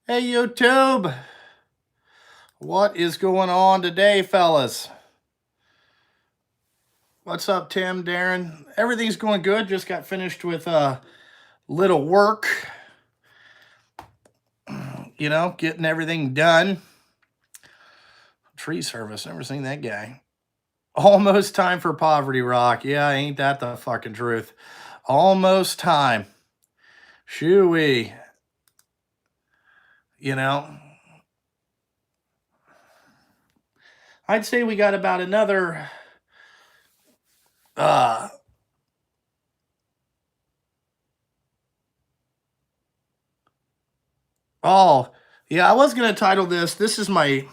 Hey, YouTube. What is going on today, fellas? What's up, Tim, Darren? Everything's going good. Just got finished with a little work, getting everything done. Tree service. Never seen that guy. Almost time for Poverty Rock. Yeah, ain't that the fucking truth? Almost time. Shoo-wee. You know, I'd say we got about another uh oh, yeah, I was gonna title this. This is my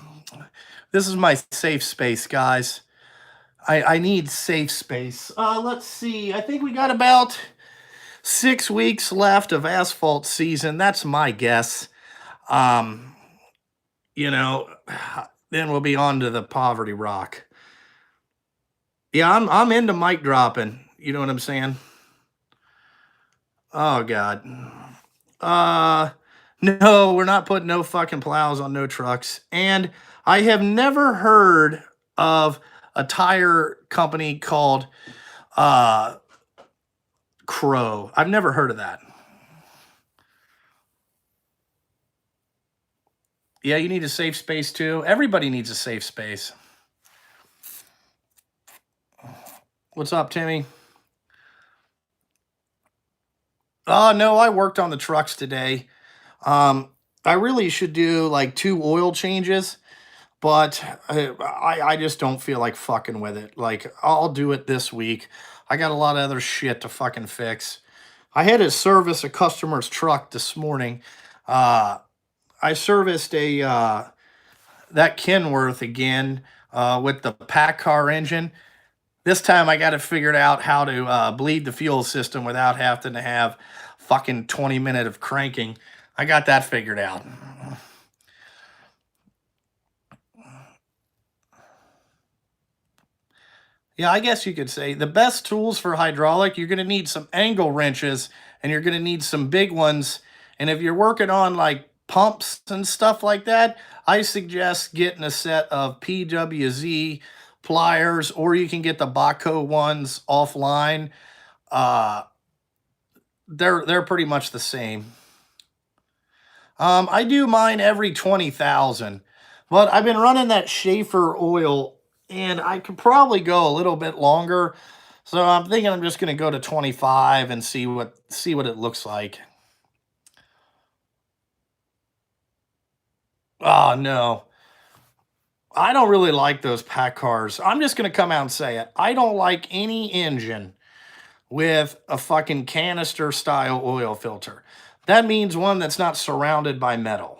safe space, guys. I need safe space. Let's see. I think we got about 6 weeks left of asphalt season. That's my guess. Um, you know, then we'll be on to the poverty rock. Yeah, I'm into mic dropping. You know what I'm saying? Oh God. Uh no, we're not putting no fucking plows on no trucks. And I have never heard of a tire company called uh Crow. I've never heard of that. Yeah, you need a safe space too. Everybody needs a safe space. What's up, Timmy? Oh no, I worked on the trucks today. Um, I really should do like 2 oil changes, but I just don't feel like fucking with it. Like I'll do it this week. I got a lot of other shit to fucking fix. I had to service a customer's truck this morning. Uh, I serviced a that Kenworth again with the pack car engine. This time I got it figured out how to bleed the fuel system without having to have fucking 20 minutes of cranking. I got that figured out. Yeah, I guess you could say the best tools for hydraulic, you're going to need some angle wrenches and you're going to need some big ones. And if you're working on like pumps and stuff like that, I suggest getting a set of PWZ pliers, or you can get the Baco ones offline. Uh, they're pretty much the same. I do mine every 20,000, but I've been running that Schaefer oil and I could probably go a little bit longer. So I'm thinking I'm just going to go to 25 and see what it looks like. Oh no. I don't really like those pack cars. I'm just going to come out and say it. I don't like any engine with a fucking canister style oil filter. That means one that's not surrounded by metal.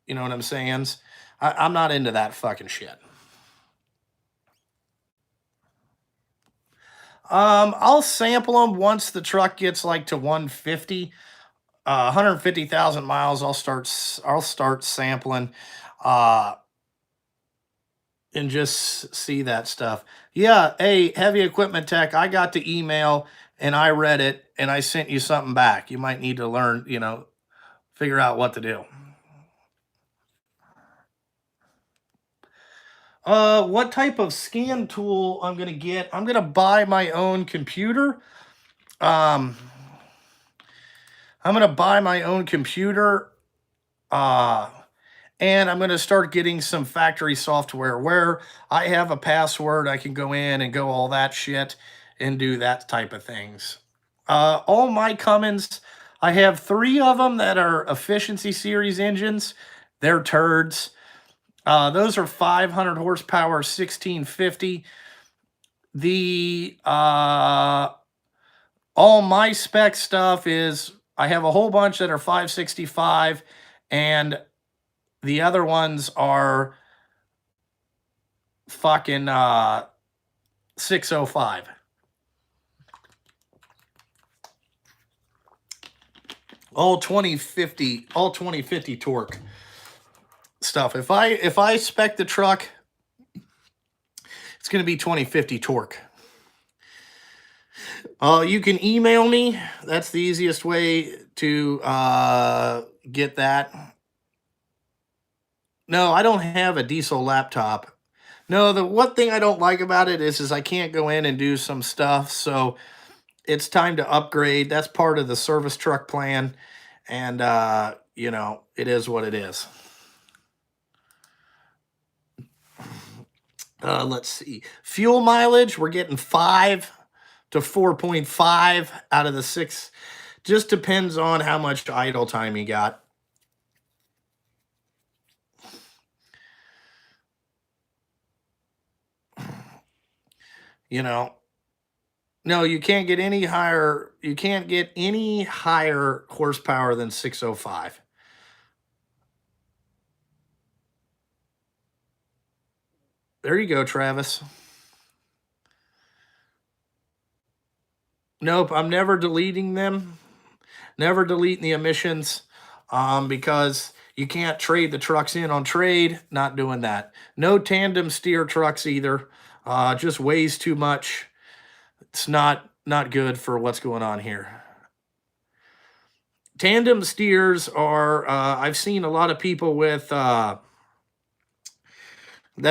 You know what I'm saying? I'm not into that fucking shit. I'll sample them once the truck gets like to 150, 150,000 miles. I'll start sampling, uh, and just see that stuff. Yeah, hey, heavy equipment tech. I got the email and I read it and I sent you something back. You might need to learn, figure out what to do. What type of scan tool I'm gonna get? I'm gonna buy my own computer. Um, I'm gonna buy my own computer. Uh, and I'm going to start getting some factory software where I have a password. I can go in and go all that shit and do that type of things. All my Cummins, I have 3 of them that are efficiency series engines. They're turds. Those are 500 horsepower, 1650. The all my spec stuff is I have a whole bunch that are 565, and the other ones are fucking 605. All 2050 torque stuff. If I spec the truck, it's going to be 2050 torque. You can email me. That's the easiest way to get that. No, I don't have a diesel laptop. No, the one thing I don't like about it is I can't go in and do some stuff, so it's time to upgrade. That's part of the service truck plan, and, it is what it is. Let's see. Fuel mileage, we're getting 5 to 4.5 out of the 6. Just depends on how much idle time you got. You know, no, you can't get any higher horsepower than 605. There you go, Travis. Nope, I'm never deleting them. Never deleting the emissions, because you can't trade the trucks in on trade. Not doing that. No tandem steer trucks either. Just weighs too much. It's not good for what's going on here. Tandem steers are. I've seen a lot of people with that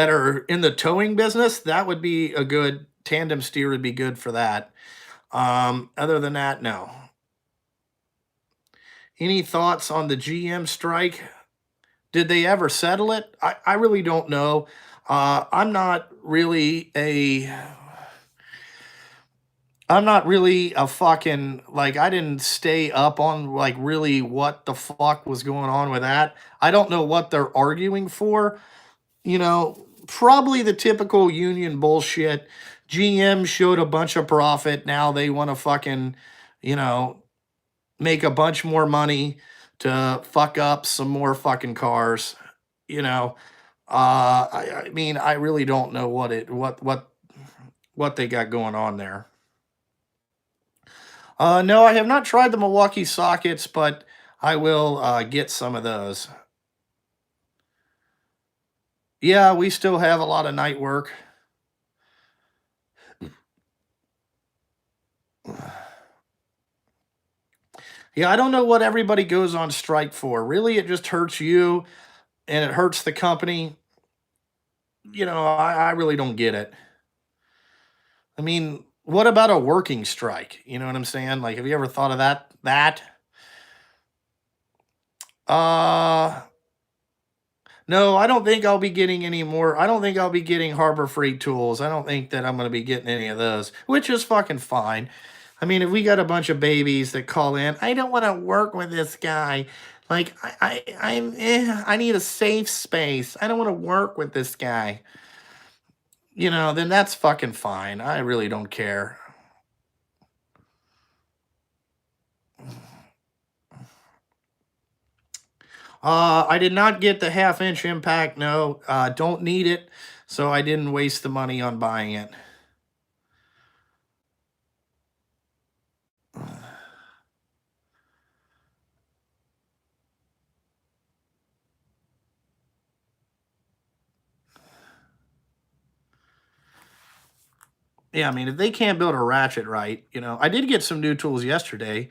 are in the towing business. That would be a good tandem steer. Would be good for that. Other than that, no. Any thoughts on the GM strike? Did they ever settle it? I really don't know. I'm not really a fucking, like, I didn't stay up on like really what the fuck was going on with that. I don't know what they're arguing for. Probably the typical union bullshit. GM showed a bunch of profit. Now they want to fucking, you know, make a bunch more money to fuck up some more fucking cars. You know, I mean, I really don't know what they got going on there. No, I have not tried the Milwaukee sockets, but I will get some of those. Yeah, we still have a lot of night work. Yeah, I don't know what everybody goes on strike for. Really, it just hurts you and it hurts the company. I really don't get it. I mean, what about a working strike? You know what I'm saying? Like, have you ever thought of that? Uh no, I don't think I'll be getting any more. I don't think I'll be getting Harbor Freight tools. I don't think that I'm going to be getting any of those, which is fucking fine. I mean, if we got a bunch of babies that call in, I don't want to work with this guy. Like, I need a safe space. I don't want to work with this guy. Then that's fucking fine. I really don't care. I did not get the half-inch impact. No, don't need it. So I didn't waste the money on buying it. Yeah, I mean, if they can't build a ratchet right, I did get some new tools yesterday.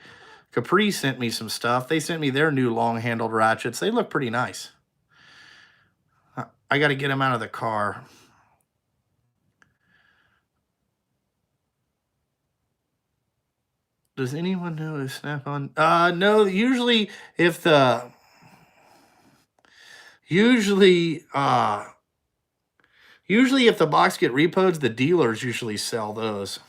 Capri sent me some stuff. They sent me their new long-handled ratchets. They look pretty nice. I got to get them out of the car. Does anyone know if Snap-on? No. Usually, usually if the box get repoed, the dealers usually sell those.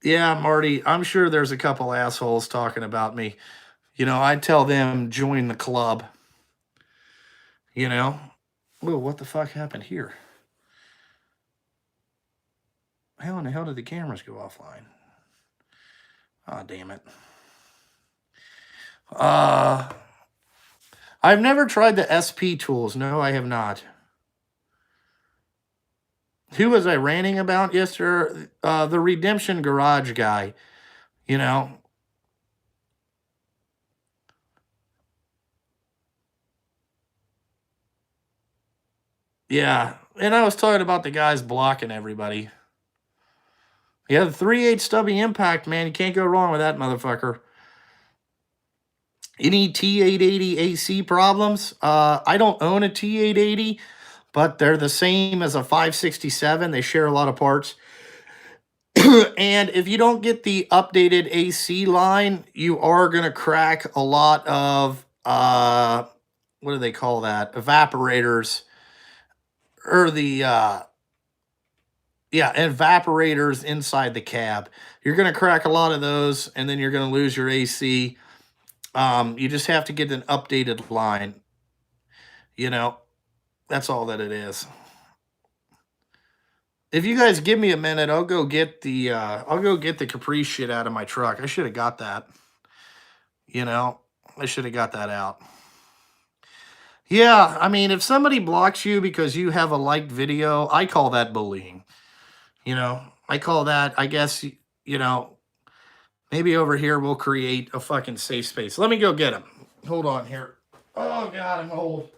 Yeah, Marty, I'm sure there's a couple assholes talking about me. I tell them join the club. You know. Whoa, what the fuck happened here? How in the hell did the cameras go offline? Oh, damn it. I've never tried the SP tools. No, I have not. Who was I ranting about yesterday? The Redemption Garage guy. You know. Yeah. And I was talking about the guys blocking everybody. Yeah, the 3/8 stubby impact, man. You can't go wrong with that motherfucker. Any T880 AC problems? I don't own a T880, but they're the same as a 567. They share a lot of parts. And if you don't get the updated AC line, you are going to crack a lot of, what do they call that? Evaporators, or the, yeah, evaporators inside the cab. You're going to crack a lot of those, and then you're going to lose your AC. You just have to get an updated line. You know, that's all that it is. If you guys give me a minute, I'll go get the Capri shit out of my truck. I should have got that. You know, I should have got that out. Yeah, I mean, if somebody blocks you because you have a liked video, I call that bullying. You know, I call that, I guess, you know, maybe over here we'll create a fucking safe space. Let me go get him. Hold on here. Oh, God, I'm old.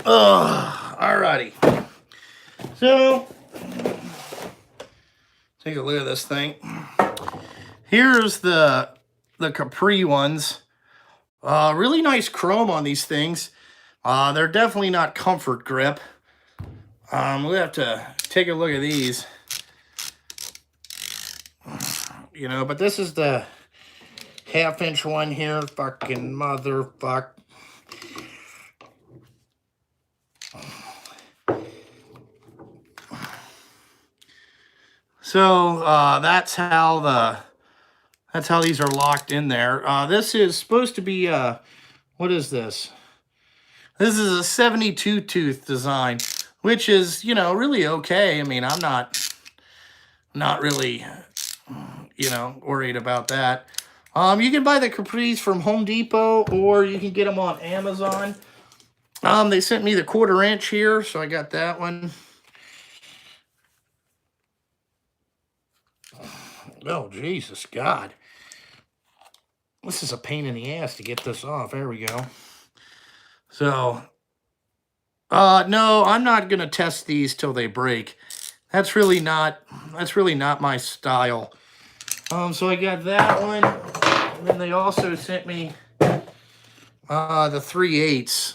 Alrighty. So, take a look at this thing. Here's the Capri ones. Really nice chrome on these things. They're definitely not comfort grip. We'll have to take a look at these. You know, but this is the half-inch one here. Fucking motherfuck. So that's how these are locked in there. This is supposed to be what is this? This is a 72 tooth design, which is, you know, really okay. I mean, I'm not really, you know, worried about that. You can buy the Capris from Home Depot, or you can get them on Amazon. They sent me the 1/4 inch here, so I got that one. Oh, Jesus, God. This is a pain in the ass to get this off. There we go. So, no, I'm not going to test these till they break. That's really not my style. So I got that one. And then they also sent me the 3/8,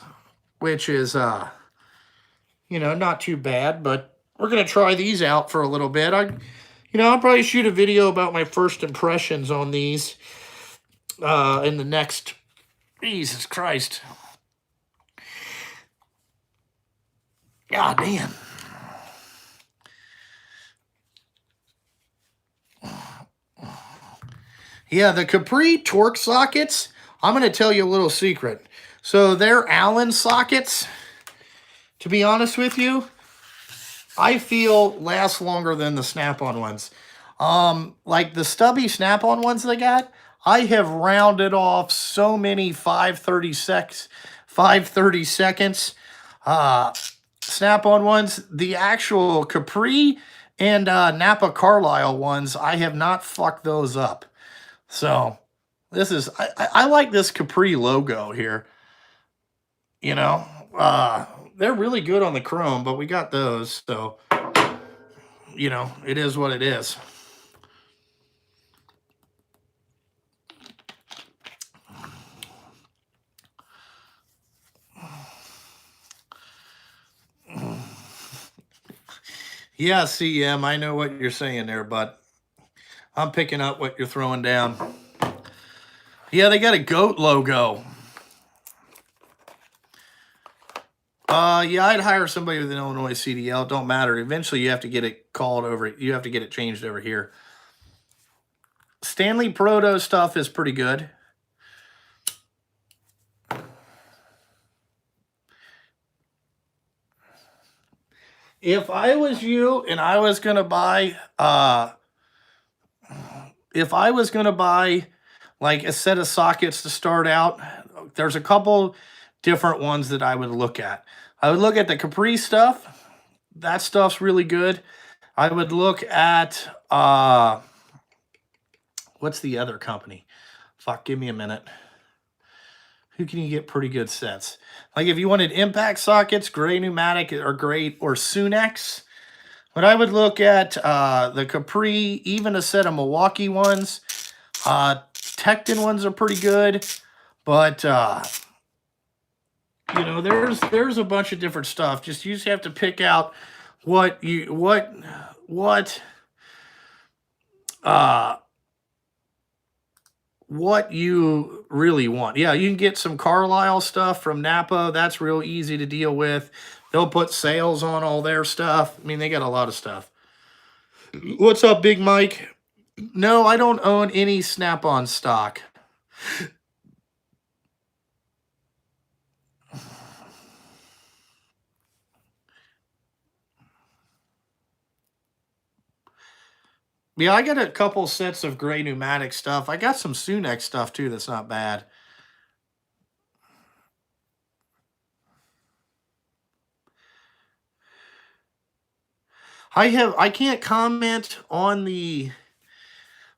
which is, you know, not too bad, but we're going to try these out for a little bit. I'll probably shoot a video about my first impressions on these in the next, Jesus Christ. God damn. Yeah, the Capri torque sockets, I'm going to tell you a little secret. So they're Allen sockets, to be honest with you. I feel last longer than the Snap-on ones. Like the stubby Snap-on ones they got, I have rounded off so many 530 seconds Snap-on ones. The actual Capri and Napa Carlisle ones, I have not fucked those up. So this is, I like this Capri logo here. You know, they're really good on the chrome, but we got those, so, you know, it is what it is. Yeah, CM, I know what you're saying there, but I'm picking up what you're throwing down. Yeah, they got a goat logo. Yeah, I'd hire somebody with an Illinois CDL. It don't matter. Eventually, you have to get it called over. You have to get it changed over here. Stanley Proto stuff is pretty good. If I was you and I was gonna buy, if I was gonna buy like a set of sockets to start out, there's a couple different ones that I would look at. I would look at the Capri stuff. That stuff's really good. I would look at what's the other company? Fuck, give me a minute. Who can you get pretty good sets? Like if you wanted impact sockets, Gray Pneumatic or Gray or Sunex. But I would look at the Capri, even a set of Milwaukee ones. Tecton ones are pretty good, but you know, there's a bunch of different stuff. Just you just have to pick out what you uh what you really want. Yeah, you can get some Carlisle stuff from Napa. That's real easy to deal with. They'll put sales on all their stuff. I mean, they got a lot of stuff. What's up, Big Mike? No, I don't own any Snap-on stock. Yeah, I got a couple sets of Gray Pneumatic stuff. I got some Sunex stuff too that's not bad. I can't comment on the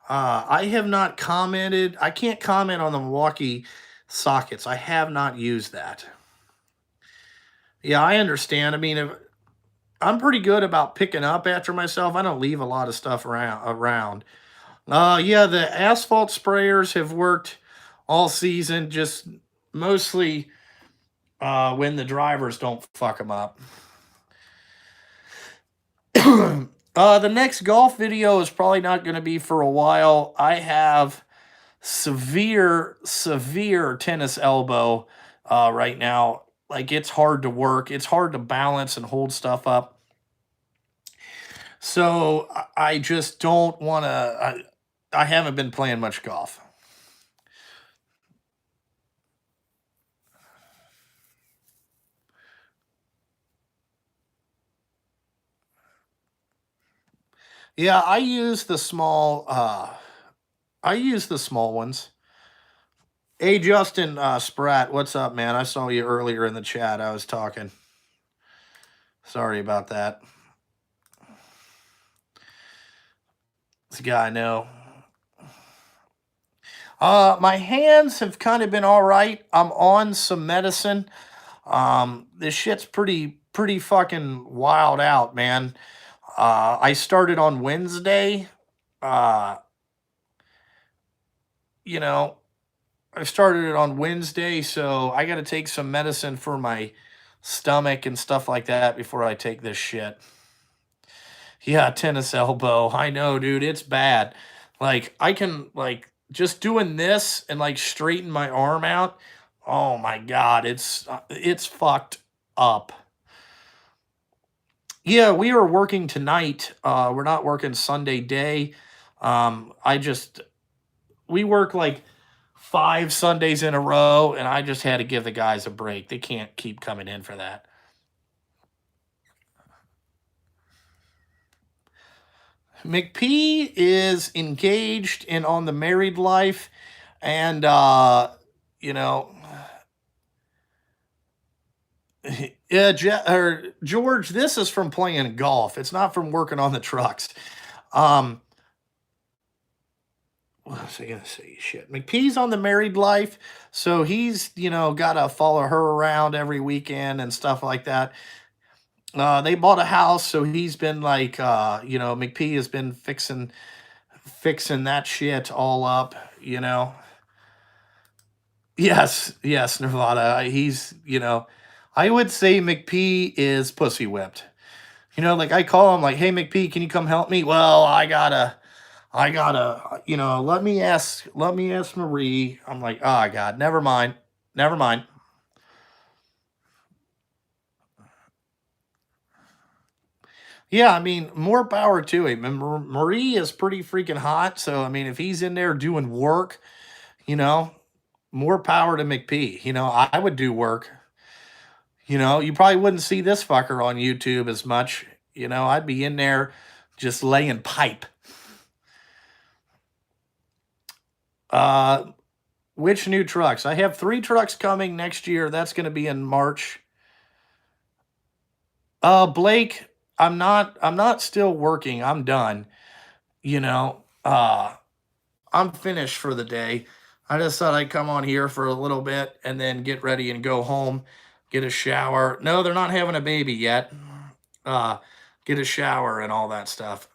I have not commented. I can't comment on the Milwaukee sockets. I have not used that. Yeah, I understand. I mean, if, I'm pretty good about picking up after myself. I don't leave a lot of stuff around. Yeah, the asphalt sprayers have worked all season, just mostly when the drivers don't fuck them up. The next golf video is probably not going to be for a while. I have severe tennis elbow right now. Like it's hard to work. It's hard to balance and hold stuff up. So I just don't want to. I haven't been playing much golf. Yeah, I use the small. I use the small ones. Hey, Justin Spratt, what's up, man? I saw you earlier in the chat. I was talking. Sorry about that. This guy, I know. My hands have kind of been all right. I'm on some medicine. This shit's pretty fucking wild out, man. I started on Wednesday. Uh, you know, I started it on Wednesday, so I got to take some medicine for my stomach and stuff like that before I take this shit. Yeah, tennis elbow. I know, dude. It's bad. Like I can like just doing this and like straighten my arm out. Oh my god, it's fucked up. Yeah, we are working tonight. We're not working Sunday day. I just we work like 5 Sundays in a row, and I just had to give the guys a break. They can't keep coming in for that. McP is engaged and on the married life, and you know, yeah, George, this is from playing golf. It's not from working on the trucks. Um, what was I gonna say? Shit, McPee's on the married life, so he's gotta follow her around every weekend and stuff like that. They bought a house, so he's been like, McP has been fixing that shit all up. Yes, yes, Nevada. I would say McP is pussy whipped. Like I call him like, "Hey McP, can you come help me?" Well, I gotta, let me ask Marie. I'm like, oh God, never mind. Never mind. Yeah, I mean, more power to him. And Marie is pretty freaking hot. So, I mean, if he's in there doing work, you know, more power to McP. I would do work. You probably wouldn't see this fucker on YouTube as much. I'd be in there just laying pipe. Uh, which new trucks? I have 3 trucks coming next year. That's going to be in March. Blake, I'm not still working. I'm done. You know, uh, I'm finished for the day. I just thought I'd come on here for a little bit and then get ready and go home, get a shower. No, they're not having a baby yet. Uh, get a shower and all that stuff.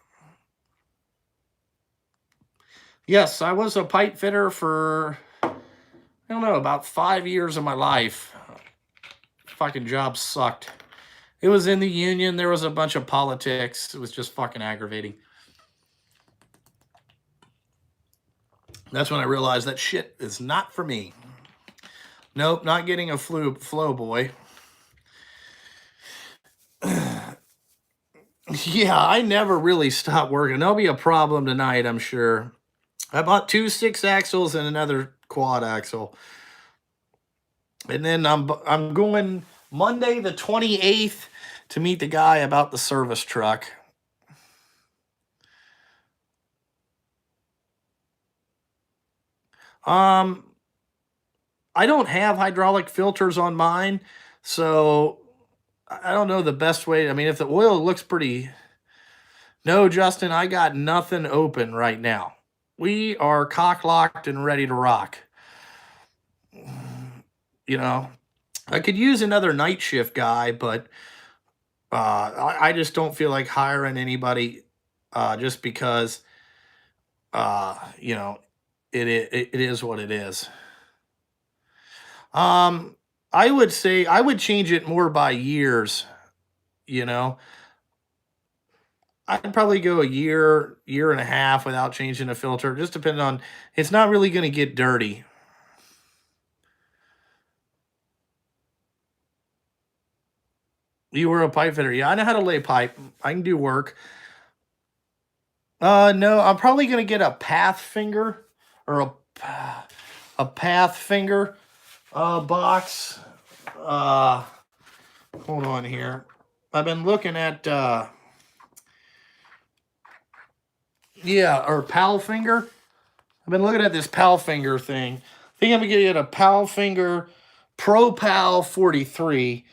Yes, I was a pipe fitter for, I don't know, about 5 years of my life. Fucking job sucked. It was in the union. There was a bunch of politics. It was just fucking aggravating. That's when I realized that shit is not for me. Nope, not getting a flow boy. Yeah, I never really stopped working. There'll be a problem tonight, I'm sure. I bought 2 6-axles and another quad axle. And then I'm going Monday the 28th to meet the guy about the service truck. Um I don't have hydraulic filters on mine, so I don't know the best way. I mean, if the oil looks pretty. No, Justin, I got nothing open right now. We are cock locked and ready to rock. You know, I could use another night shift guy, but I just don't feel like hiring anybody just because, you know, it is what it is. Um, I would say I would change it more by years. You know, I'd probably go a year, year and a half without changing a filter. Just depending on, it's not really going to get dirty. You were a pipe fitter. Yeah, I know how to lay pipe. I can do work. No, I'm probably going to get a path finger or a path finger box. Uh, hold on here. I've been looking at yeah, or pal finger. I've been looking at this pal finger thing. I think I'm gonna get a pal finger Pro Pal 43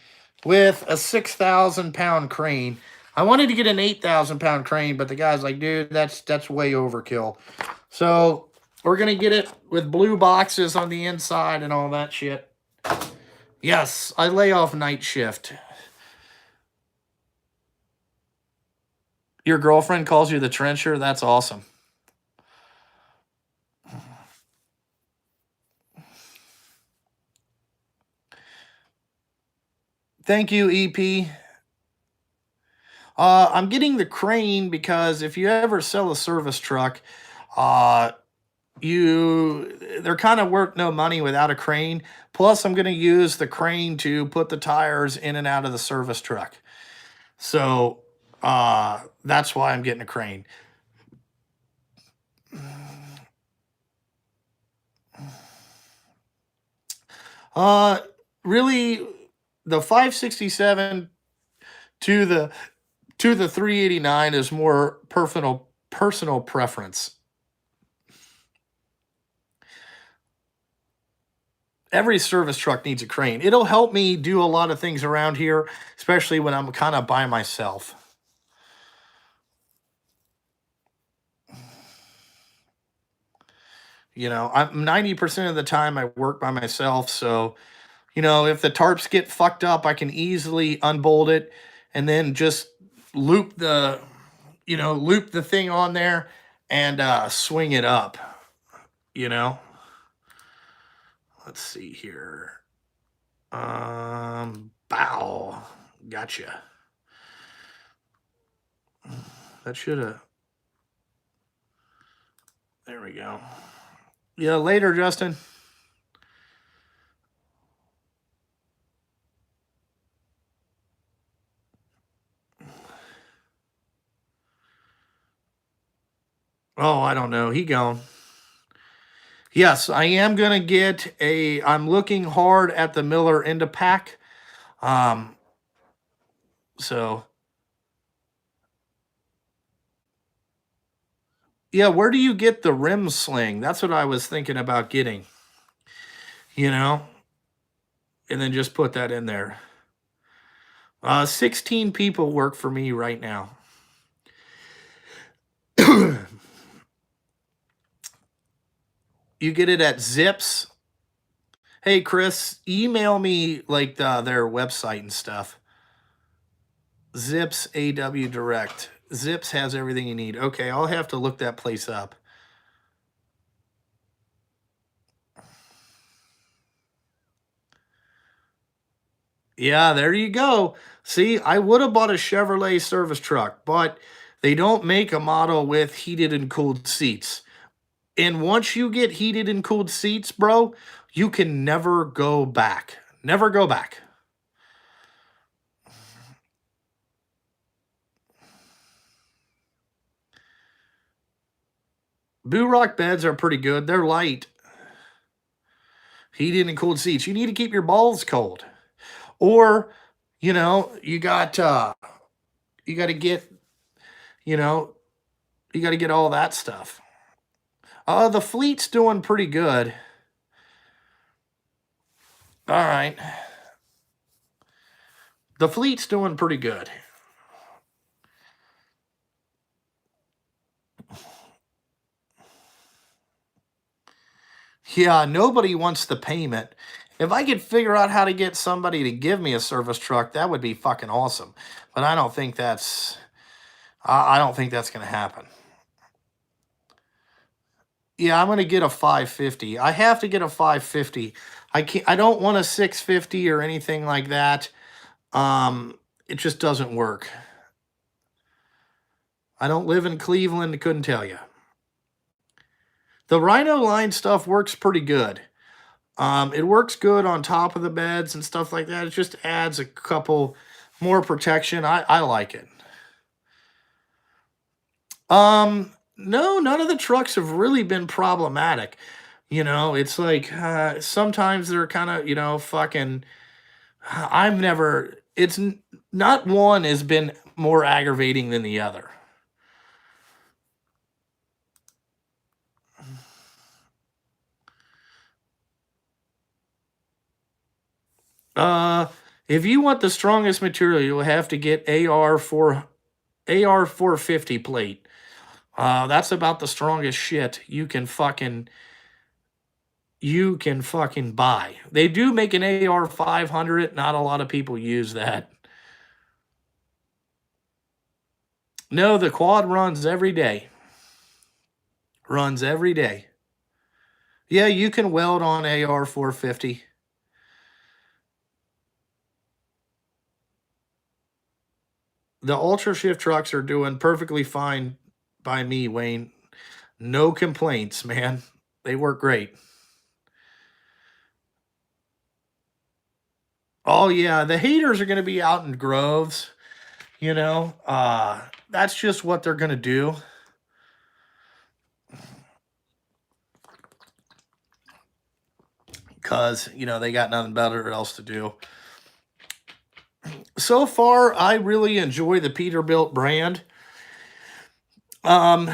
with a 6,000 pound crane. I wanted to get an 8,000 pound crane, but the guy's like, dude, that's way overkill. So we're gonna get it with blue boxes on the inside and all that shit. Yes, I lay off night shift. Your girlfriend calls you the trencher? That's awesome. Thank you, EP. I'm getting the crane because if you ever sell a service truck, uh, they're kind of worth no money without a crane. Plus, I'm going to use the crane to put the tires in and out of the service truck. So that's why I'm getting a crane. Uh, really, the 567 to the 389 is more personal preference. Every service truck needs a crane. It'll help me do a lot of things around here, especially when I'm kind of by myself. I'm 90% of the time I work by myself. So, if the tarps get fucked up, I can easily unbolt it and then just loop loop the thing on there and swing it up, you know. Let's see here. Bow. Gotcha. That should have. There we go. Yeah, later, Justin. Oh, I don't know. He gone. Yes, I am gonna get a. I'm looking hard at the Miller Pack. Um, so yeah, where do you get the rim sling? That's what I was thinking about getting. You know, and then just put that in there. 16 people work for me right now. You get it at Zips. Hey, Chris, email me like their website and stuff. Zips AW Direct. Zips has everything you need. Okay, I'll have to look that place up. Yeah, there you go. See, I would have bought a Chevrolet service truck, but they don't make a model with heated and cooled seats. And once you get heated and cooled seats, bro, you can never go back. Never go back. Boo Rock beds are pretty good. They're light, heated and cooled seats. You need to keep your balls cold. Or, you got to get, you know, you got to get all that stuff. The fleet's doing pretty good. All right. The fleet's doing pretty good. Yeah, nobody wants the payment. If I could figure out how to get somebody to give me a service truck, that would be fucking awesome. But I don't think that's I don't think that's going to happen. Yeah, I'm going to get a 550. I have to get a 550. I don't want a 650 or anything like that. It just doesn't work. I don't live in Cleveland, couldn't tell you. The Rhino line stuff works pretty good. It works good on top of the beds and stuff like that. It just adds a couple more protection. I like it. No, none of the trucks have really been problematic. It's like sometimes they're kind of, fucking. I've never. Not one has been more aggravating than the other. Uh, if you want the strongest material, you'll have to get AR 450 plate. That's about the strongest shit you can fucking buy. They do make an AR 500. Not a lot of people use that. No, the quad runs every day. Runs every day. Yeah, you can weld on AR 450. The Ultra Shift trucks are doing perfectly fine by me, Wayne. No complaints, man. They work great. Oh yeah, the haters are going to be out in groves, that's just what they're going to do. Cuz, they got nothing better else to do. So far, I really enjoy the Peterbilt brand. Um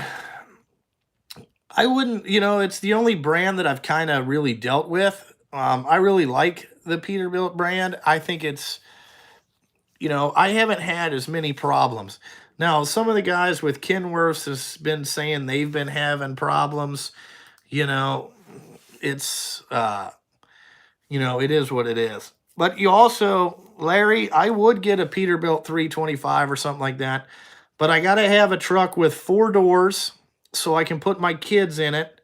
I wouldn't, it's the only brand that I've kind of really dealt with. I really like the Peterbilt brand. I think I haven't had as many problems. Now, some of the guys with Kenworths has been saying they've been having problems. You know, it's it is what it is. But you also, Larry, I would get a Peterbilt 325 or something like that. But I got to have a truck with 4 doors so I can put my kids in it,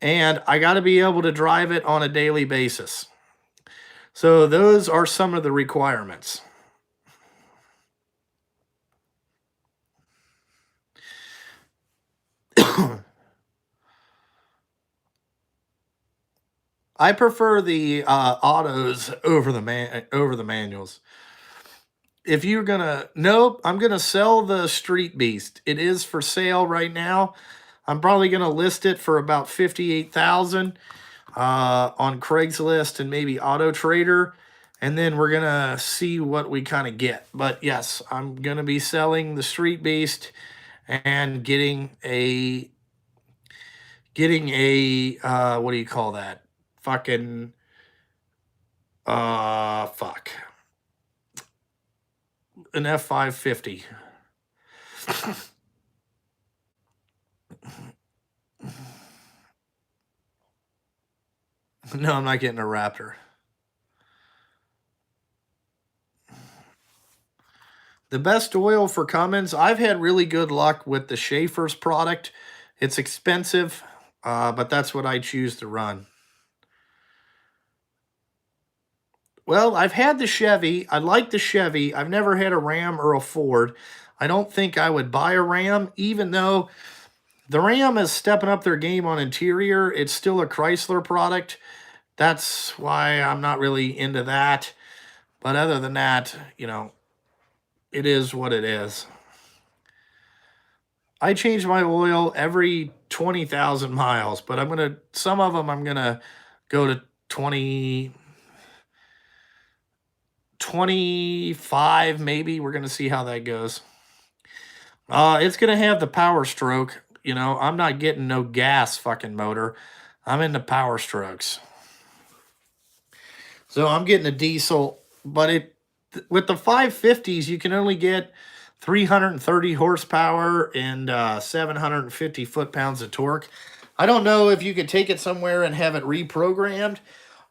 and I got to be able to drive it on a daily basis. So those are some of the requirements. I prefer the autos over the manuals. If you're gonna, nope, I'm gonna sell the Street Beast. It is for sale right now. I'm probably going to list it for about 58,000 on Craigslist and maybe Auto Trader, and then we're going to see what we kind of get. But yes, I'm going to be selling the Street Beast and getting a what do you call that? Fucking fuck. An F550. No, I'm not getting a Raptor. The best oil for Cummins, I've had really good luck with the Schaefer's product. It's expensive, but that's what I choose to run. Well, I've had the Chevy. I like the Chevy. I've never had a Ram or a Ford. I don't think I would buy a Ram, even though the Ram is stepping up their game on interior. It's still a Chrysler product. That's why I'm not really into that. But other than that, it is what it is. I change my oil every 20,000 miles, but some of them I'm going to go to 25 maybe. We're going to see how that goes. It's going to have the Power Stroke. I'm not getting no gas fucking motor. I'm into Power Strokes. So I'm getting a diesel, but with the 550s, you can only get 330 horsepower and 750 foot-pounds of torque. I don't know if you could take it somewhere and have it reprogrammed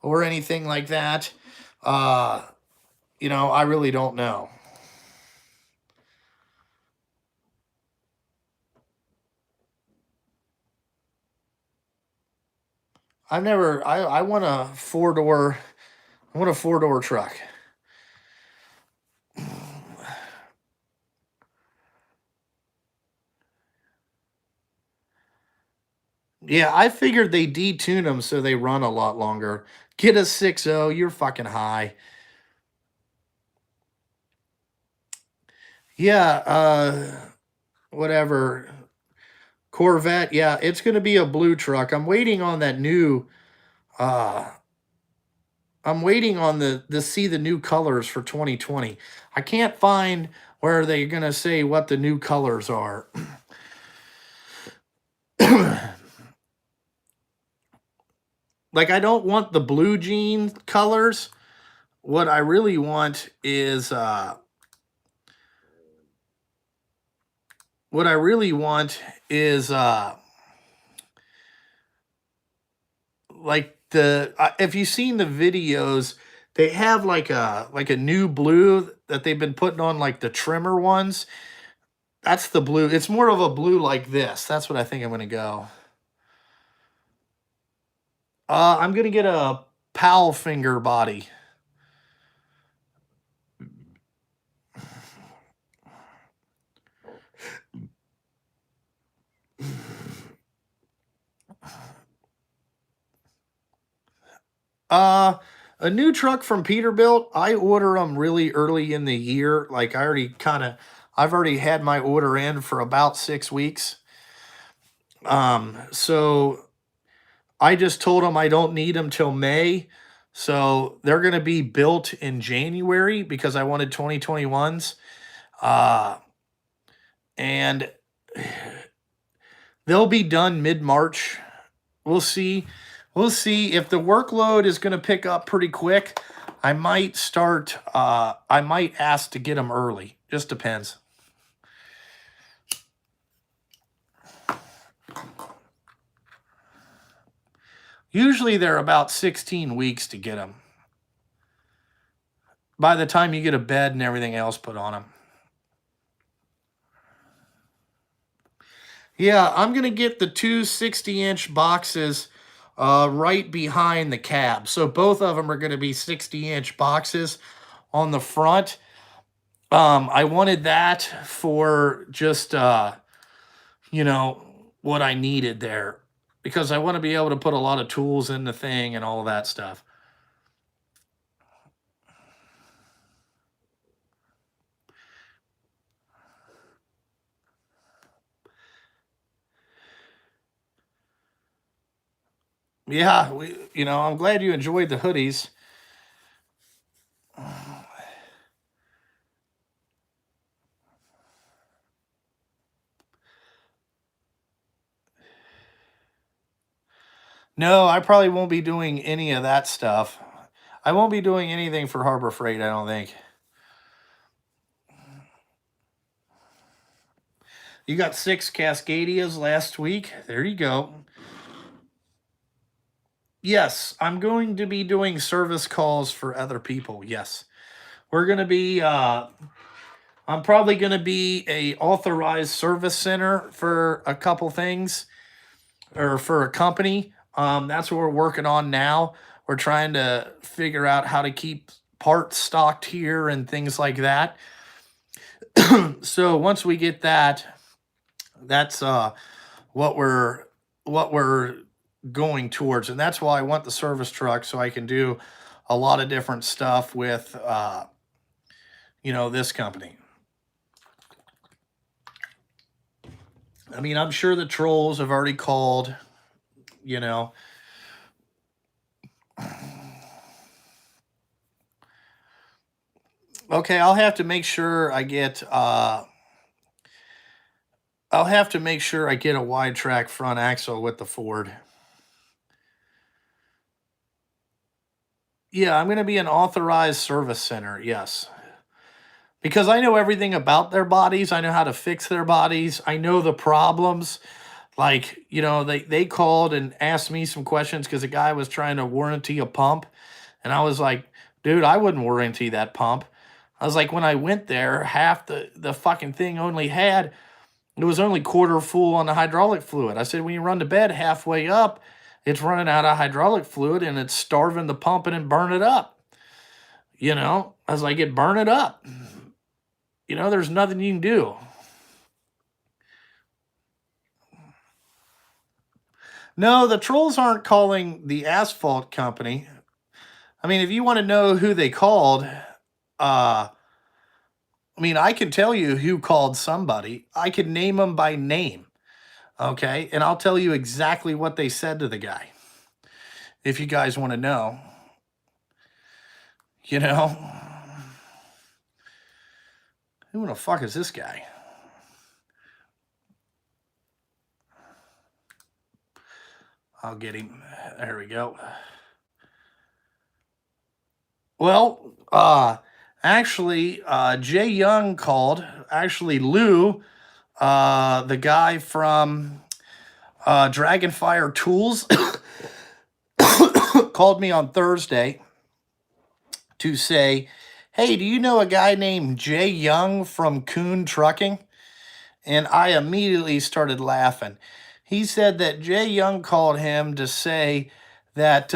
or anything like that. I really don't know. I want a four-door truck. Yeah, I figured they detune them so they run a lot longer. Get a 6.0, you're fucking high. Yeah, whatever. Corvette, yeah, it's going to be a blue truck. I'm waiting on that new I'm waiting on the see the new colors for 2020. I can't find where they're going to say what the new colors are. Like, I don't want the blue jean colors. What I really want is what I really want is like if you've seen the videos, they have like a new blue that they've been putting on like the trimmer ones. That's the blue. It's more of a blue like this. That's what I think I'm going to go. I'm going to get a Powell finger body. Uh, a new truck from Peterbilt. I order them really early in the year. Like I've already had my order in for about 6 weeks. So I just told them I don't need them till May. So they're going to be built in January because I wanted 2021s. And they'll be done mid-March. We'll see. We'll see if the workload is going to pick up pretty quick. I might ask to get them early. Just depends. Usually they're about 16 weeks to get them. By the time you get a bed and everything else put on them. Yeah, I'm going to get the two 60-inch boxes right behind the cab. So both of them are going to be 60-inch boxes on the front. I wanted that for just, what I needed there. Because I want to be able to put a lot of tools in the thing and all that stuff. Yeah, I'm glad you enjoyed the hoodies. No, I probably won't be doing any of that stuff. I won't be doing anything for Harbor Freight, I don't think. You got 6 Cascadias last week. There you go. Yes, I'm going to be doing service calls for other people. Yes. We're going to be I'm probably going to be a authorized service center for a couple things or for a company. That's what we're working on now. We're trying to figure out how to keep parts stocked here and things like that. So once we get that, that's what we're going towards, and that's why I want the service truck so I can do a lot of different stuff with this company. I mean, I'm sure the trolls have already called, you know. Okay, I'll have to make sure I get a wide track front axle with the Ford. Yeah, I'm going to be an authorized service center. Yes. Because I know everything about their bodies. I know how to fix their bodies. I know the problems. Like, they called and asked me some questions because a guy was trying to warranty a pump. And I was like, dude, I wouldn't warranty that pump. I was like, when I went there, half the fucking thing it was only quarter full on the hydraulic fluid. I said, when you run the bed halfway up, it's running out of hydraulic fluid and it's starving the pump and burn it up. I was like, it burn it up. There's nothing you can do. No, the trolls aren't calling the asphalt company. I mean, if you want to know who they called, I mean, I can tell you who called somebody. I can name them by name. Okay. And I'll tell you exactly what they said to the guy. If you guys want to know, you know, who the fuck is this guy? I'll get him. There we go. Well, actually, Jay Young called. Actually, Lou, the guy from Dragonfire Tools, called me on Thursday to say, hey, do you know a guy named Jay Young from Coon Trucking? And I immediately started laughing. He said that Jay Young called him to say that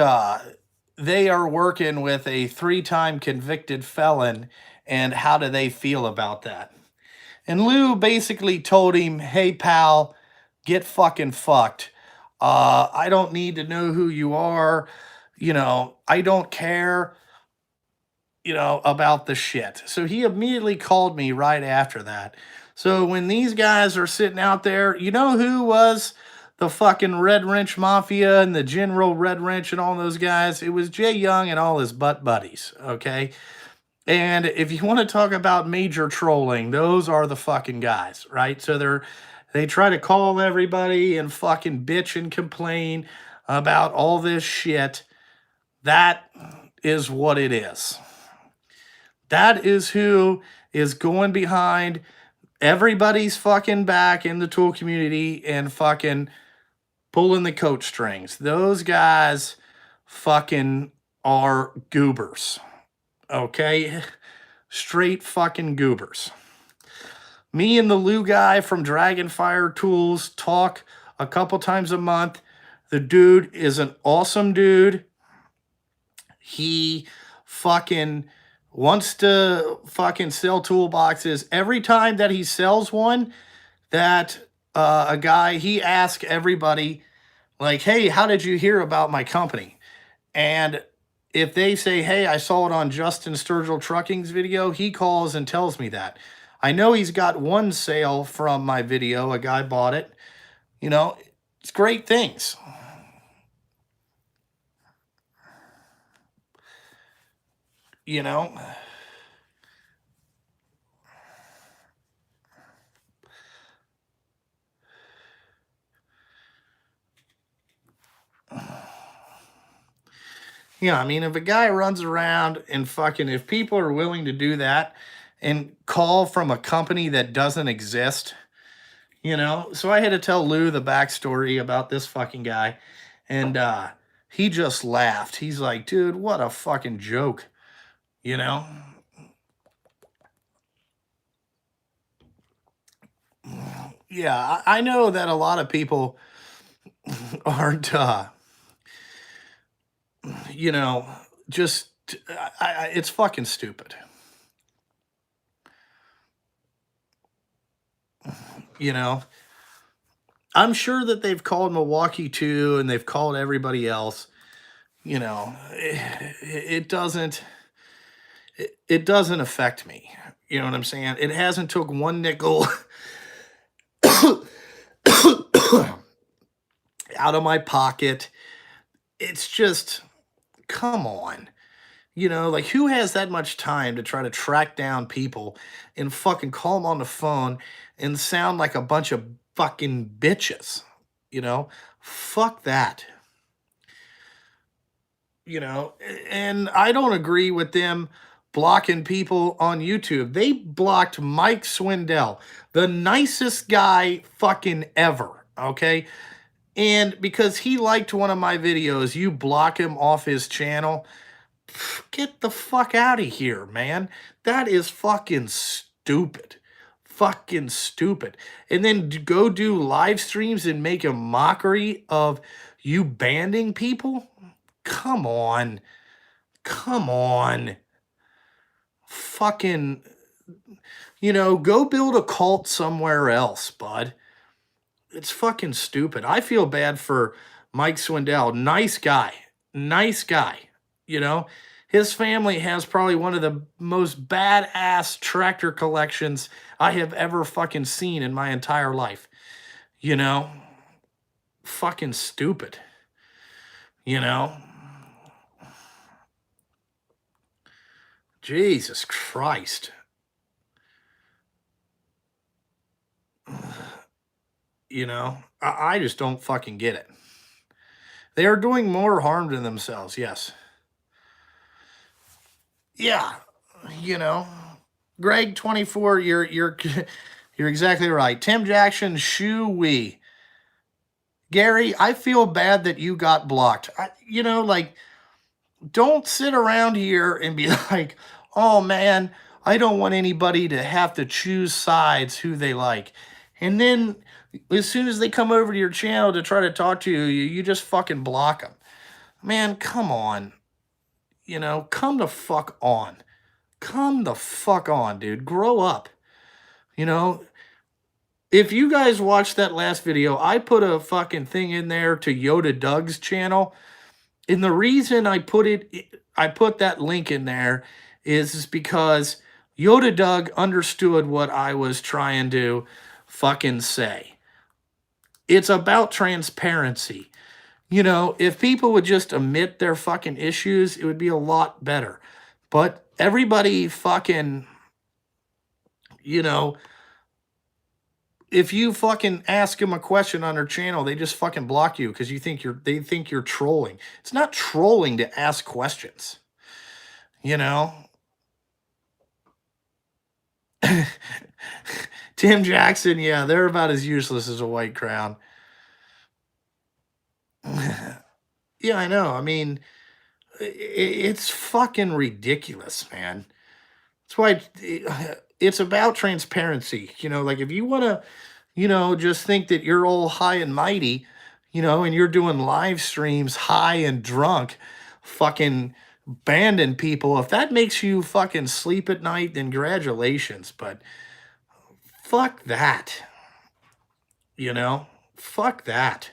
they are working with a 3-time convicted felon, and how do they feel about that? And Lou basically told him, hey, pal, get fucking fucked. I don't need to know who you are. I don't care, about the shit. So he immediately called me right after that. So when these guys are sitting out there, you know who was the fucking Red Wrench Mafia and the General Red Wrench and all those guys? It was Jay Young and all his butt buddies, okay? And if you want to talk about major trolling, those are the fucking guys, right? So they try to call everybody and fucking bitch and complain about all this shit. That is what it is. That is who is going behind everybody's fucking back in the tool community and fucking pulling the coat strings. Those guys fucking are goobers. Okay? Straight fucking goobers. Me and the Lou guy from Dragonfire Tools talk a couple times a month. The dude is an awesome dude. He fucking wants to fucking sell toolboxes. Every time that he sells one, that a guy, he asks everybody, like, hey, how did you hear about my company? And if they say, hey, I saw it on Justin Sturgill Trucking's video, he calls and tells me that. I know he's got one sale from my video. A guy bought it. It's great things. you know? Yeah, I mean, if a guy runs around and fucking, if people are willing to do that and call from a company that doesn't exist, you know? So I had to tell Lou the backstory about this fucking guy, and he just laughed. He's like, dude, what a fucking joke, you know? Yeah, I know that a lot of people aren't, you know, just, it's fucking stupid, you know? I'm sure that they've called Milwaukee too, and they've called everybody else. You know, it doesn't it doesn't affect me. You know what I'm saying? It hasn't took one nickel out of my pocket. It's just, come on. You know, like who has that much time to try to track down people and fucking call them on the phone and sound like a bunch of fucking bitches? You know, fuck that. You know, and I don't agree with them blocking people on YouTube. They blocked Mike Swindell, the nicest guy fucking ever, okay? And because he liked one of my videos, you block him off his channel. Get the fuck out of here, man. That is fucking stupid. Fucking stupid. And then go do live streams and make a mockery of you banning people? Come on. Come on. Fucking, go build a cult somewhere else, bud. It's fucking stupid. I feel bad for Mike Swindell. Nice guy. Nice guy. You know, his family has probably one of the most badass tractor collections I have ever fucking seen in my entire life. You know, fucking stupid. You know, Jesus Christ. I just don't fucking get it. They are doing more harm to themselves, yes. Yeah, you know. Greg 24, you're you're exactly right. Tim Jackson, shoo wee. Gary, I feel bad that you got blocked. Like, don't sit around here and be like, oh man, I don't want anybody to have to choose sides who they like. And then as soon as they come over to your channel to try to talk to you, you just fucking block them. Man, come on. Come the fuck on. Come the fuck on, dude. Grow up. You know, if you guys watched that last video, I put a fucking thing in there to Yoda Doug's channel. And the reason I put that link in there is because Yoda Doug understood what I was trying to fucking say. It's about transparency. If people would just admit their fucking issues, it would be a lot better. But everybody fucking, you know, if you fucking ask them a question on their channel, they just fucking block you because they think you're trolling. It's not trolling to ask questions. You know? Tim Jackson, yeah, they're about as useless as a white crown. Yeah, I know. I mean, it's fucking ridiculous, man. That's why it's about transparency. Like if you want to, just think that you're all high and mighty, and you're doing live streams high and drunk, fucking banding people. If that makes you fucking sleep at night, then congratulations. But fuck that. Fuck that.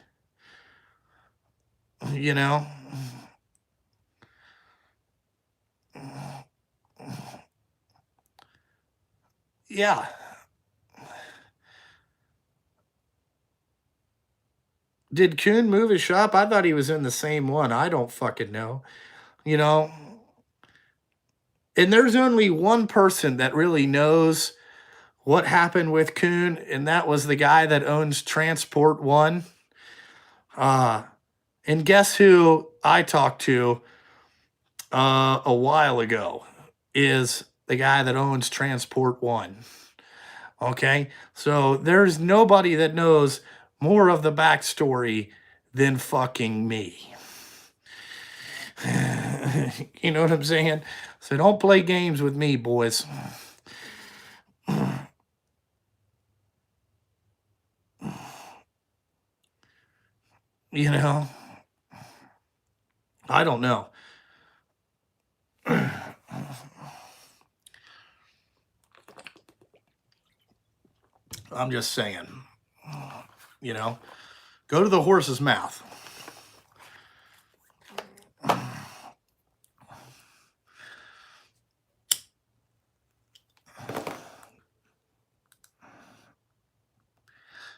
You know? Yeah. Did Kuhn move his shop? I thought he was in the same one. I don't fucking know. You know, And there's only one person that really knows what happened with Kuhn, and that was the guy that owns Transport One. Uh, and guess who I talked to a while ago is the guy that owns Transport One. Okay, so there's nobody that knows more of the backstory than fucking me. You know what I'm saying? So don't play games with me, boys. You know, I don't know. I'm just saying, you know, go to the horse's mouth.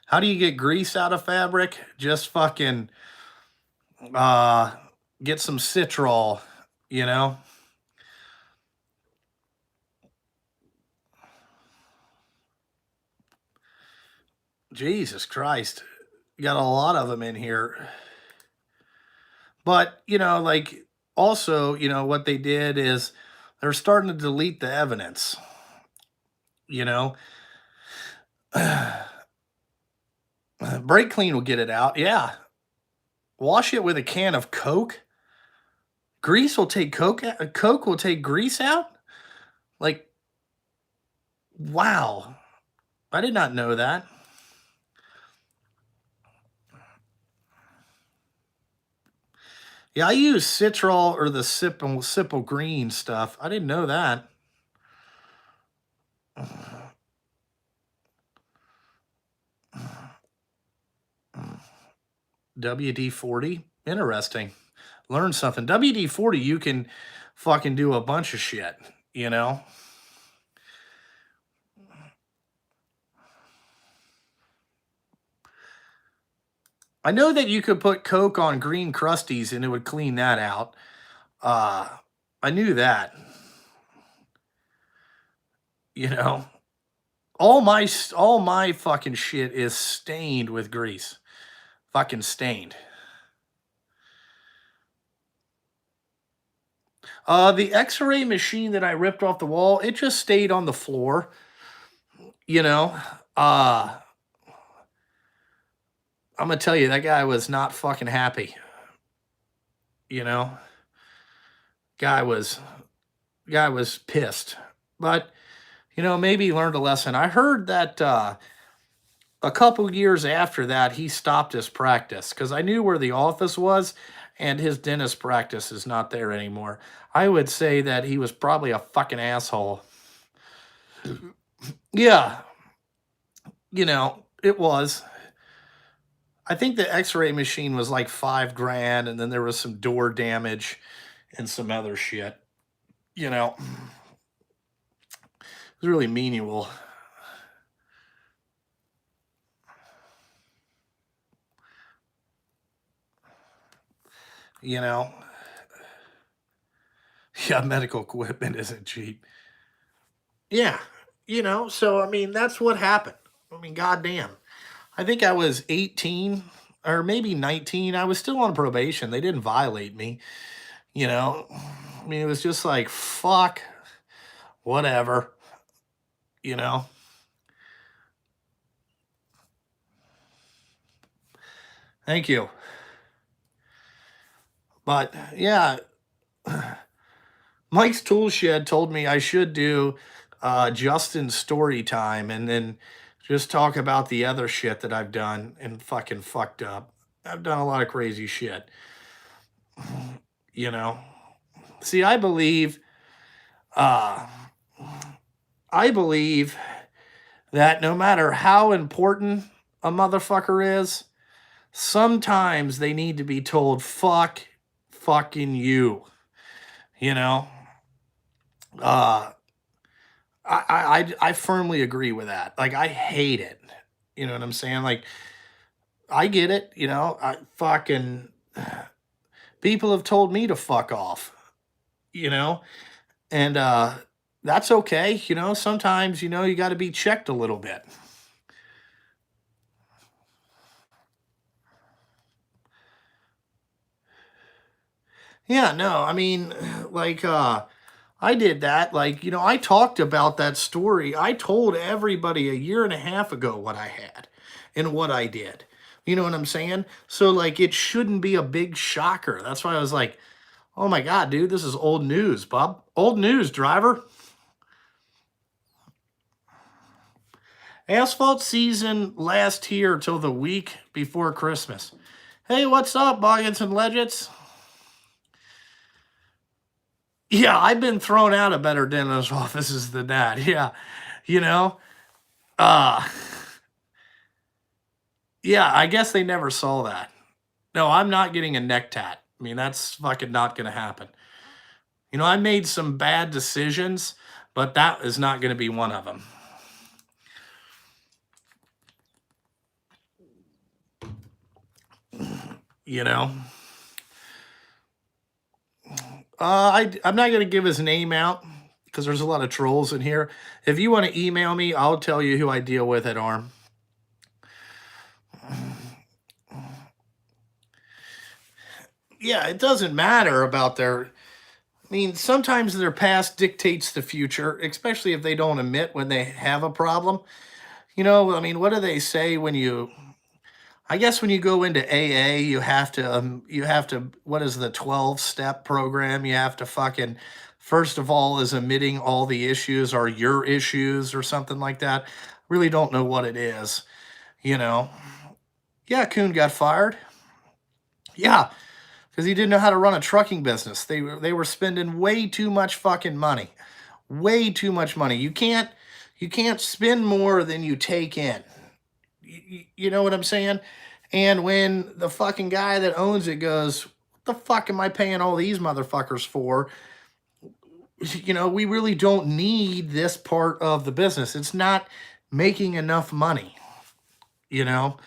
How do you get grease out of fabric? Just fucking uh get some citral, you know? Jesus Christ. You got a lot of them in here. But, like also, what they did is they're starting to delete the evidence, you know? Brake clean will get it out. Yeah. Wash it with a can of Coke. Grease will take Coke. Coke will take grease out. Like, wow. I did not know that. Yeah, I use Citral or the Sipple Green stuff. I didn't know that. WD-40. Interesting. Learn something. WD-40, you can fucking do a bunch of shit, you know? I know that you could put Coke on green crusties and it would clean that out. Uh, I knew that. You know, all my fucking shit is stained with grease. Fucking stained. The X-ray machine that I ripped off the wall, it just stayed on the floor. You know, uh, I'm gonna tell you that guy was not fucking happy. You know, guy was guy was pissed, but maybe he learned a lesson. I heard that a couple years after that he stopped his practice because I knew where the office was, and his dentist practice is not there anymore. I would say that he was probably a fucking asshole. Yeah, it was. I think the X-ray machine was like 5 grand, and then there was some door damage and some other shit. It was really menial. You know, yeah, medical equipment isn't cheap. Yeah, so I mean, that's what happened. I mean, goddamn. I think I was 18 or maybe 19. I was still on probation. They didn't violate me, you know. I mean, it was just like, fuck, whatever, you know. Thank you. But yeah, Mike's Tool Shed told me I should do Justin's story time and then just talk about the other shit that I've done and fucking fucked up. I've done a lot of crazy shit, you know. See, uh, I believe that no matter how important a motherfucker is, sometimes they need to be told, fuck, fucking you, you know. Uh, I firmly agree with that. Like, I hate it. You know what I'm saying? Like, I get it. I fucking people have told me to fuck off. You know, And that's okay. Sometimes, you got to be checked a little bit. Yeah, no, I mean, like, I did that. Like, I talked about that story. I told everybody a year and a half ago what I had and what I did. You know what I'm saying? So, like, it shouldn't be a big shocker. That's why I was like, oh my God, dude, this is old news, Bob. Old news, driver. Asphalt season lasts here till the week before Christmas. Hey, what's up, Boggins and Legends? Yeah, I've been thrown out of better dentist offices than that. Yeah, you know, uh, yeah, I guess they never saw that. No, I'm not getting a neck tat. I mean, that's fucking not going to happen. I made some bad decisions, but that is not going to be one of them. You know, I'm not going to give his name out because there's a lot of trolls in here. If you want to email me, I'll tell you who I deal with at ARM. Yeah, it doesn't matter about their. I mean, sometimes their past dictates the future, especially if they don't admit when they have a problem. I mean, what do they say when you? I guess when you go into AA, you have to. What is the 12-step program? You have to fucking first of all is admitting all the issues are your issues or something like that. Really don't know what it is. You know. Yeah, Kuhn got fired. Yeah, because he didn't know how to run a trucking business. They were spending way too much fucking money. Way too much money. You can't spend more than you take in. You know what I'm saying? And when the fucking guy that owns it goes, "What the fuck am I paying all these motherfuckers for?" We really don't need this part of the business. It's not making enough money. You know,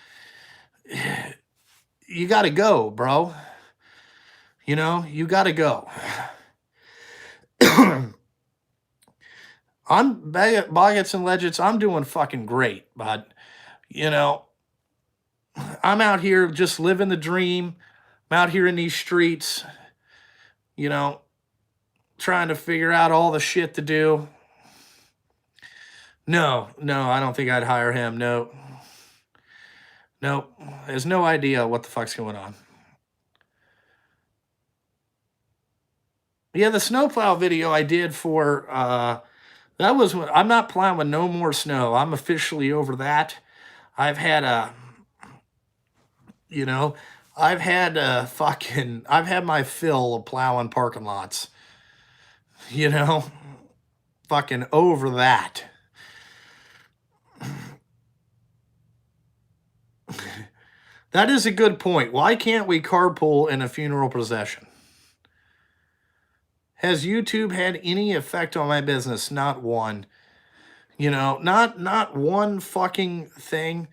you got to go, bro. You got to go. I'm Boggets and Legends. I'm doing fucking great, but you know, I'm out here just living the dream. I'm out here in these streets, you know, trying to figure out all the shit to do. No, no, I don't think I'd hire him. No, no, there's no idea what the fuck's going on. Yeah, the snowplow video I did for that was when I'm not plowing with no more snow. I'm officially over that. I've had a You know, I've had my fill of plowing parking lots, you know, fucking over that. That is a good point. Why can't we carpool in a funeral procession? Has YouTube had any effect on my business? Not one. Not one fucking thing.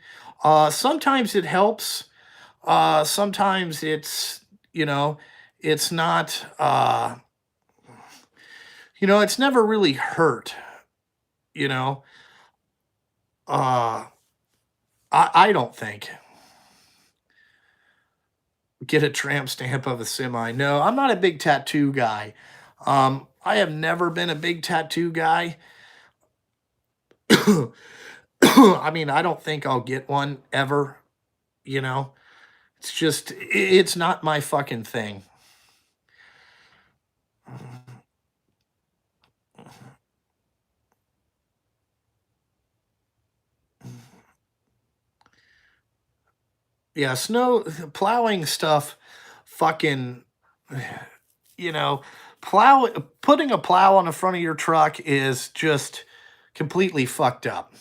Sometimes it helps. Sometimes you know, it's not it's never really hurt, you know. Uh I don't think. Get a tramp stamp of a semi. No, I'm not a big tattoo guy. I have never been a big tattoo guy. I mean, I don't think I'll get one ever, you know. It's not my fucking thing. Yeah, snow plowing stuff fucking you know, plow putting a plow on the front of your truck is just completely fucked up.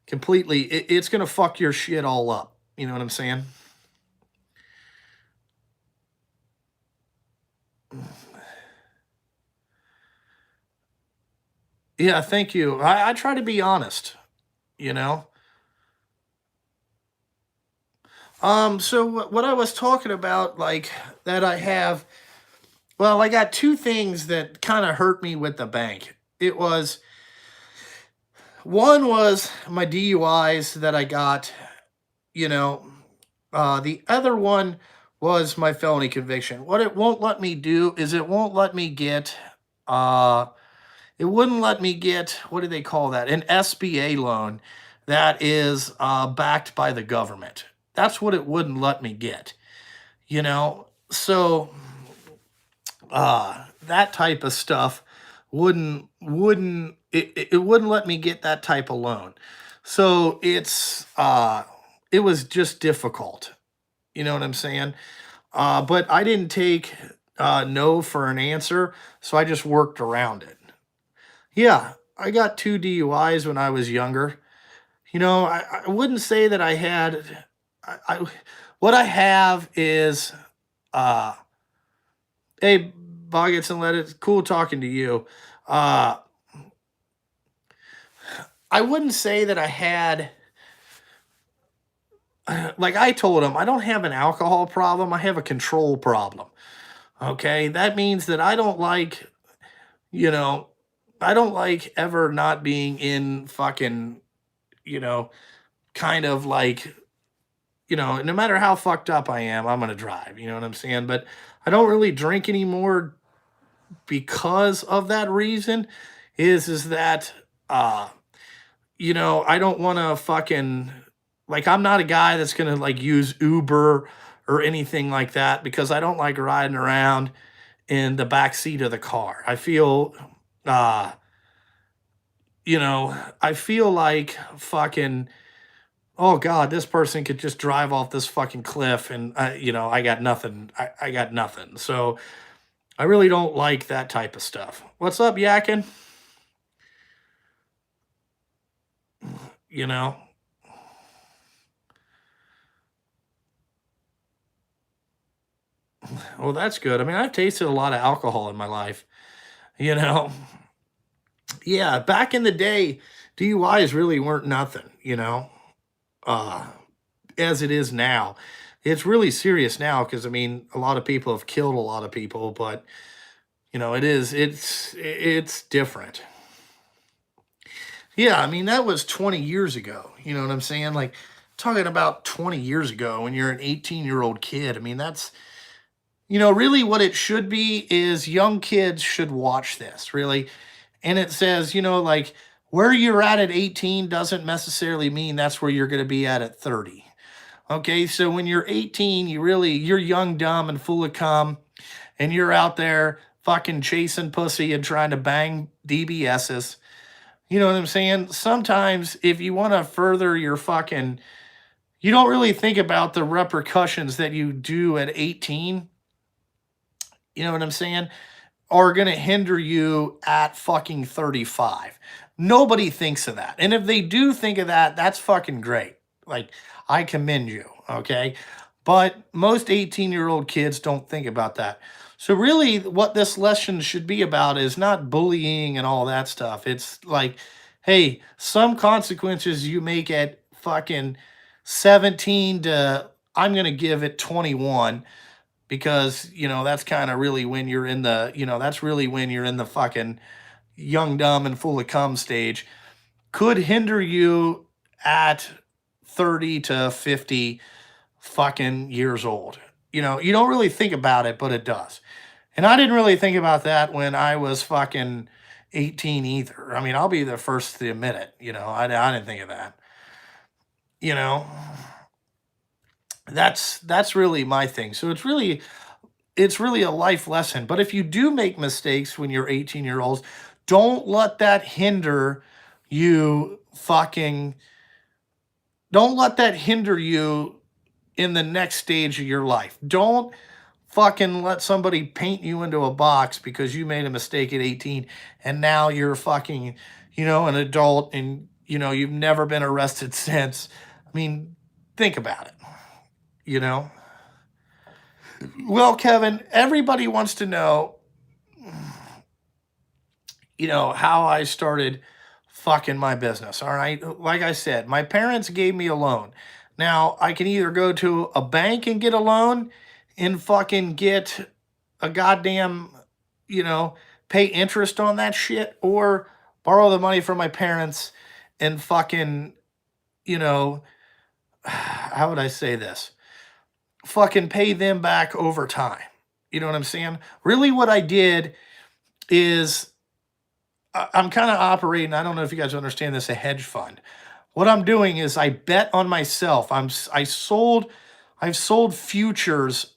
Completely, it's gonna fuck your shit all up. You know what I'm saying? Yeah, thank you. I try to be honest, you know. So what I was talking about, like that I have Well, I got two things that kind of hurt me with the bank. It was one was my DUIs that I got, you know, the other one was my felony conviction. What it won't let me do is it won't let me get uh it wouldn't let me get, what do they call that? An SBA loan that is backed by the government. That's what it wouldn't let me get, you know? So that type of stuff wouldn't it wouldn't let me get that type of loan. So it was just difficult. You know what I'm saying? But I didn't take no for an answer, so I just worked around it. Yeah, I got 2 DUIs when I was younger. I wouldn't say that I had I what I have is uh hey, Boggets and Let It, cool talking to you. Uh I wouldn't say that I had like I told him, I don't have an alcohol problem, I have a control problem. Okay? That means that you know, I don't like ever not being in fucking, you know, kind of like, no matter how fucked up I am, I'm gonna drive. You know what I'm saying? But I don't really drink anymore because of that reason. Is that I don't want to fucking like I'm not a guy that's gonna like use Uber or anything like that because I don't like riding around in the back seat of the car. Uh I feel like fucking, oh god, this person could just drive off this fucking cliff and I got nothing. I got nothing. So I really don't like that type of stuff. What's up, Yakin? You know, well, that's good. I mean, I've tasted a lot of alcohol in my life. You know, yeah, back in the day, DUIs really weren't nothing, uh, as it is now. It's really serious now because, I mean, a lot of people have killed a lot of people, but, it's different. Yeah, I mean, that was 20 years ago. You know what I'm saying? Like, talking about 20 years ago when you're an 18-year-old kid. I mean, really what it should be is young kids should watch this, really. And it says, like where you're at 18 doesn't necessarily mean that's where you're going to be at 30. Okay, so when you're 18, you're young, dumb, and full of cum, and you're out there fucking chasing pussy and trying to bang DBSs. You know what I'm saying? Sometimes if you want to further your fucking, you don't really think about the repercussions that you do at 18. You know what I'm saying? Are going to hinder you at fucking 35. Nobody thinks of that. And if they do think of that, that's fucking great. Like, I commend you. Okay. But most 18-year-old kids don't think about that. So, really, what this lesson should be about is not bullying and all that stuff. It's like, hey, some consequences you make at fucking 17 to, I'm going to give it 21 because that's kind of really when you're in the that's really when you're in the fucking young dumb and full of cum stage, could hinder you at 30 to 50 fucking years old. You don't really think about it, but it does. And I didn't really think about that when I was fucking 18 either. I mean, I'll be the first to admit it. I didn't think of that. you know that's really my thing. So it's really a life lesson. But if you do make mistakes when you're 18-year-olds, don't let that hinder you fucking don't let that hinder you in the next stage of your life. Don't fucking let somebody paint you into a box because you made a mistake at 18 and now you're fucking, an adult and you've never been arrested since. I mean, think about it, you know. Well, Kevin, everybody wants to know, how I started fucking my business. All right. Like I said, my parents gave me a loan. Now, I can either go to a bank and get a loan and fucking get a goddamn, you know, pay interest on that shit or borrow the money from my parents and fucking, you know, how would I say this? Fucking pay them back over time. You know what I'm saying? Really, what I did is I'm kind of operating. I don't know if you guys understand this, a hedge fund. What I'm doing is I bet on myself. I've sold futures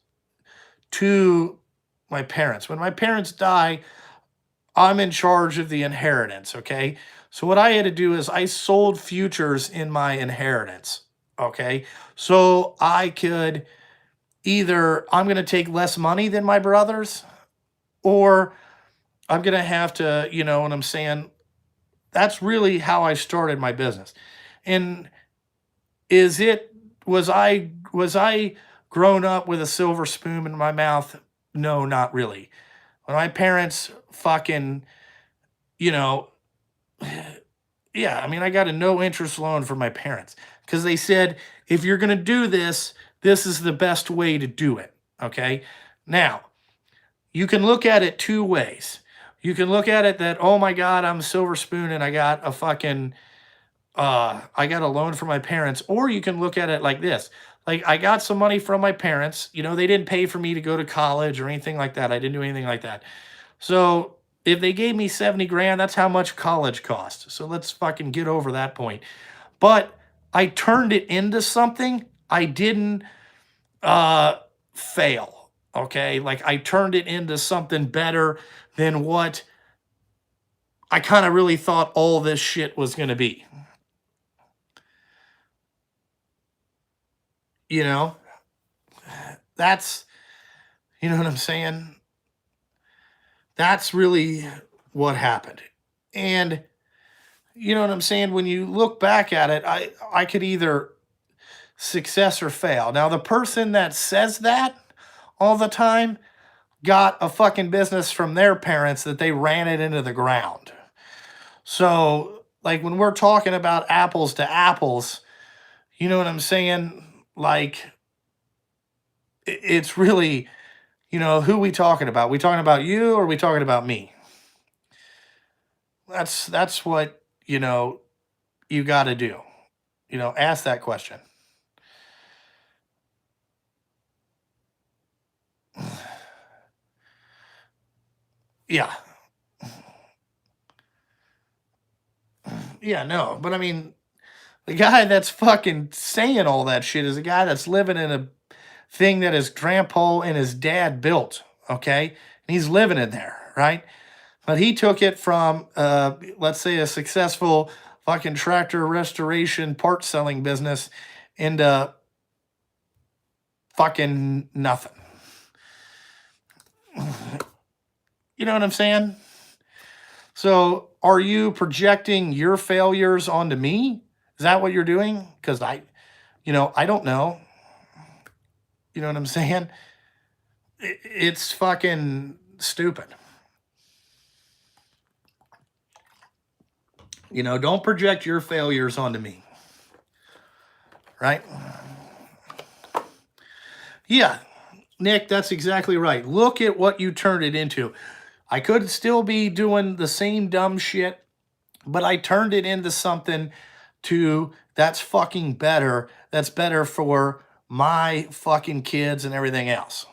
to my parents. When my parents die, I'm in charge of the inheritance, okay? So what I had to do is I sold futures in my inheritance, okay? So I could either I'm going to take less money than my brothers or I'm going to have to, you know what I'm saying? That's really how I started my business. And is it was I grown up with a silver spoon in my mouth? No, not really. When my parents fucking, you know, yeah, I mean, I got a no interest loan from my parents because they said, if you're going to do this, this is the best way to do it. Okay. Now, you can look at it two ways. You can look at it that, oh my God, I'm a silver spoon and I got a fucking, I got a loan from my parents. Or you can look at it like this. Like, I got some money from my parents. You know, they didn't pay for me to go to college or anything like that. I didn't do anything like that. So if they gave me 70 grand, that's how much college cost. So let's fucking get over that point. But I turned it into something. I didn't uh fail. Okay. Like I turned it into something better than what I kind of really thought all this shit was gonna be. You know, that's you know what I'm saying? That's really what happened. And you know what I'm saying? When you look back at it, I could either success or fail. Now, the person that says that all the time got a fucking business from their parents that they ran it into the ground. So, like when we're talking about apples to apples, you know what I'm saying? Like it's really, you know, who we talking about? We talking about you or we talking about me? That's what, you know, you got to do. You know, ask that question. Yeah. Yeah, no. But I mean, the guy that's fucking saying all that shit is a guy that's living in a thing that his grandpa and his dad built, okay? And he's living in there, right? But he took it from, let's say, a successful fucking tractor restoration part selling business into fucking nothing. You know what I'm saying? So, are you projecting your failures onto me? Is that what you're doing? Because I don't know. You know what I'm saying? It's fucking stupid. You know, don't project your failures onto me. Right? Yeah, Nick, that's exactly right. Look at what you turned it into. I could still be doing the same dumb shit, but I turned it into something that's fucking better. That's better for my fucking kids and everything else.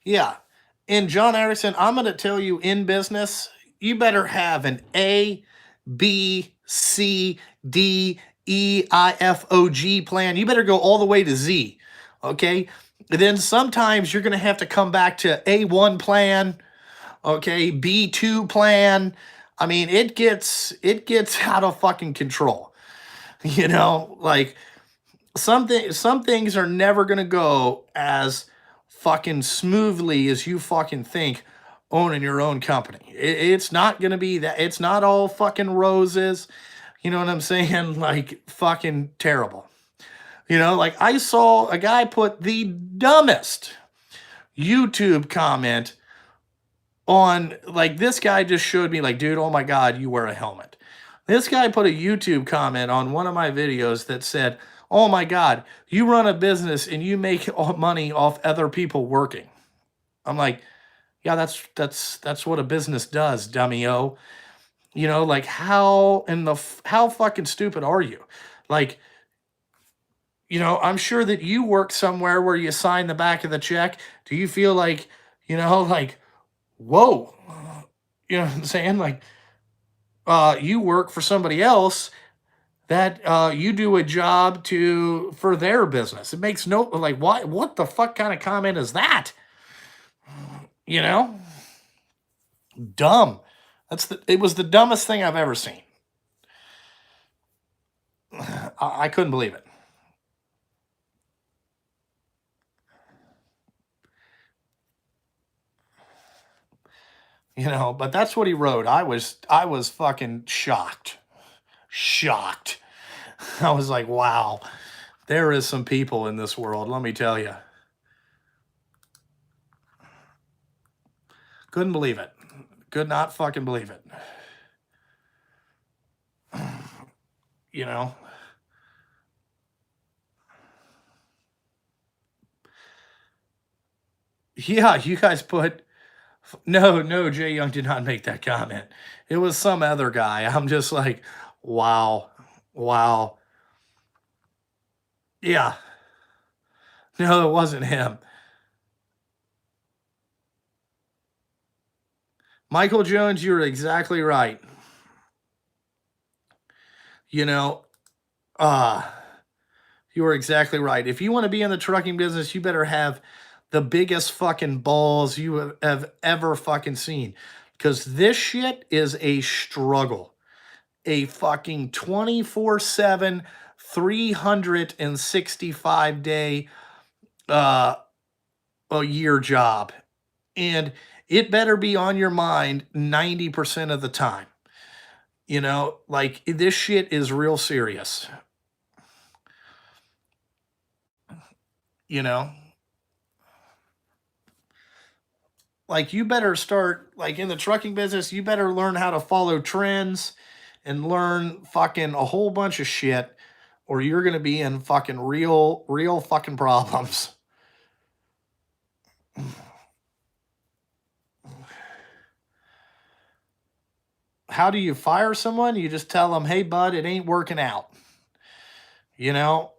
Yeah. And John Erickson, I'm going to tell you in business, you better have an A, B, C, D, E, I, F, O, G plan. You better go all the way to Z. Okay. And then sometimes you're going to have to come back to A1 plan. Okay. B2 plan. I mean, it gets out of fucking control. You know, like some things are never gonna go as fucking smoothly as you fucking think owning your own company. It's not gonna be that. It's not all fucking roses. You know what I'm saying? Like fucking terrible. You know, like I saw a guy put the dumbest YouTube comment on, like, this guy just showed me like, dude, oh my God, you wear a helmet. This guy put a YouTube comment on one of my videos that said, "Oh my God, you run a business and you make money off other people working." I'm like, yeah, that's what a business does, dummy-o. You know, like how fucking stupid are you? Like, I'm sure that you work somewhere where you sign the back of the check. Do you feel like, like, whoa, you know what I'm saying? Like, you work for somebody else that you do a job for their business. It makes no like what the fuck kind of comment is that? You know, dumb. It was the dumbest thing I've ever seen. I couldn't believe it. But that's what he wrote. I was fucking shocked. Shocked. I was like, wow, there is some people in this world, let me tell you. Couldn't believe it. Could not fucking believe it. You know? Yeah, you guys put no, no, Jay Young did not make that comment. It was some other guy. I'm just like, wow. Wow. Yeah. No, it wasn't him. Michael Jones, you're exactly right. You know, uh you are exactly right. If you want to be in the trucking business, you better have the biggest fucking balls you have ever fucking seen. Because this shit is a struggle. A fucking 24/7, 365-day uh, a year job. And it better be on your mind 90% of the time. Like this shit is real serious. You know, like you better start like in the trucking business, you better learn how to follow trends and learn fucking a whole bunch of shit or you're going to be in fucking real fucking problems. How do you fire someone? You just tell them, "Hey bud, it ain't working out." You know?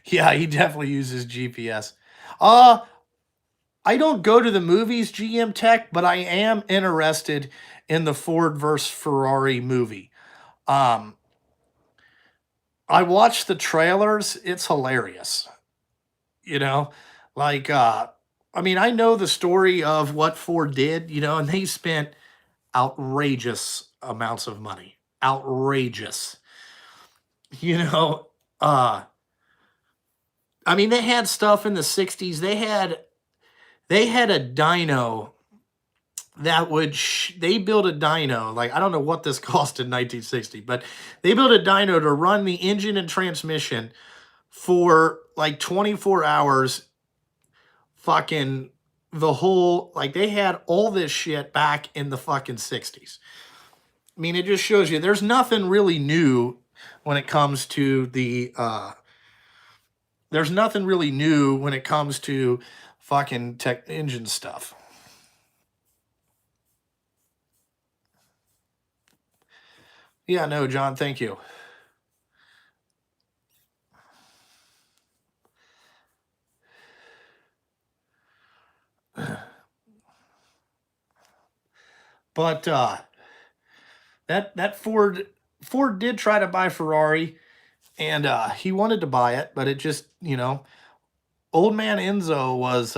Yeah, he definitely uses GPS. Uh I don't go to the movies, GM Tech, but I am interested in the Ford versus Ferrari movie. Um, I watched the trailers. It's hilarious. You know, like I mean, I know the story of what Ford did, and they spent outrageous amounts of money. Outrageous. You know, uh I mean, they had stuff in the 60s. They had a dyno they built a dyno, like I don't know what this cost in 1960, but they built a dyno to run the engine and transmission for like 24 hours, fucking the whole, like they had all this shit back in the fucking 60s. I mean, it just shows you there's nothing really new when it comes to there's nothing really new when it comes to fucking tech engine stuff. Yeah, no, John, thank you. But that Ford did try to buy Ferrari, and he wanted to buy it, but it just old man Enzo was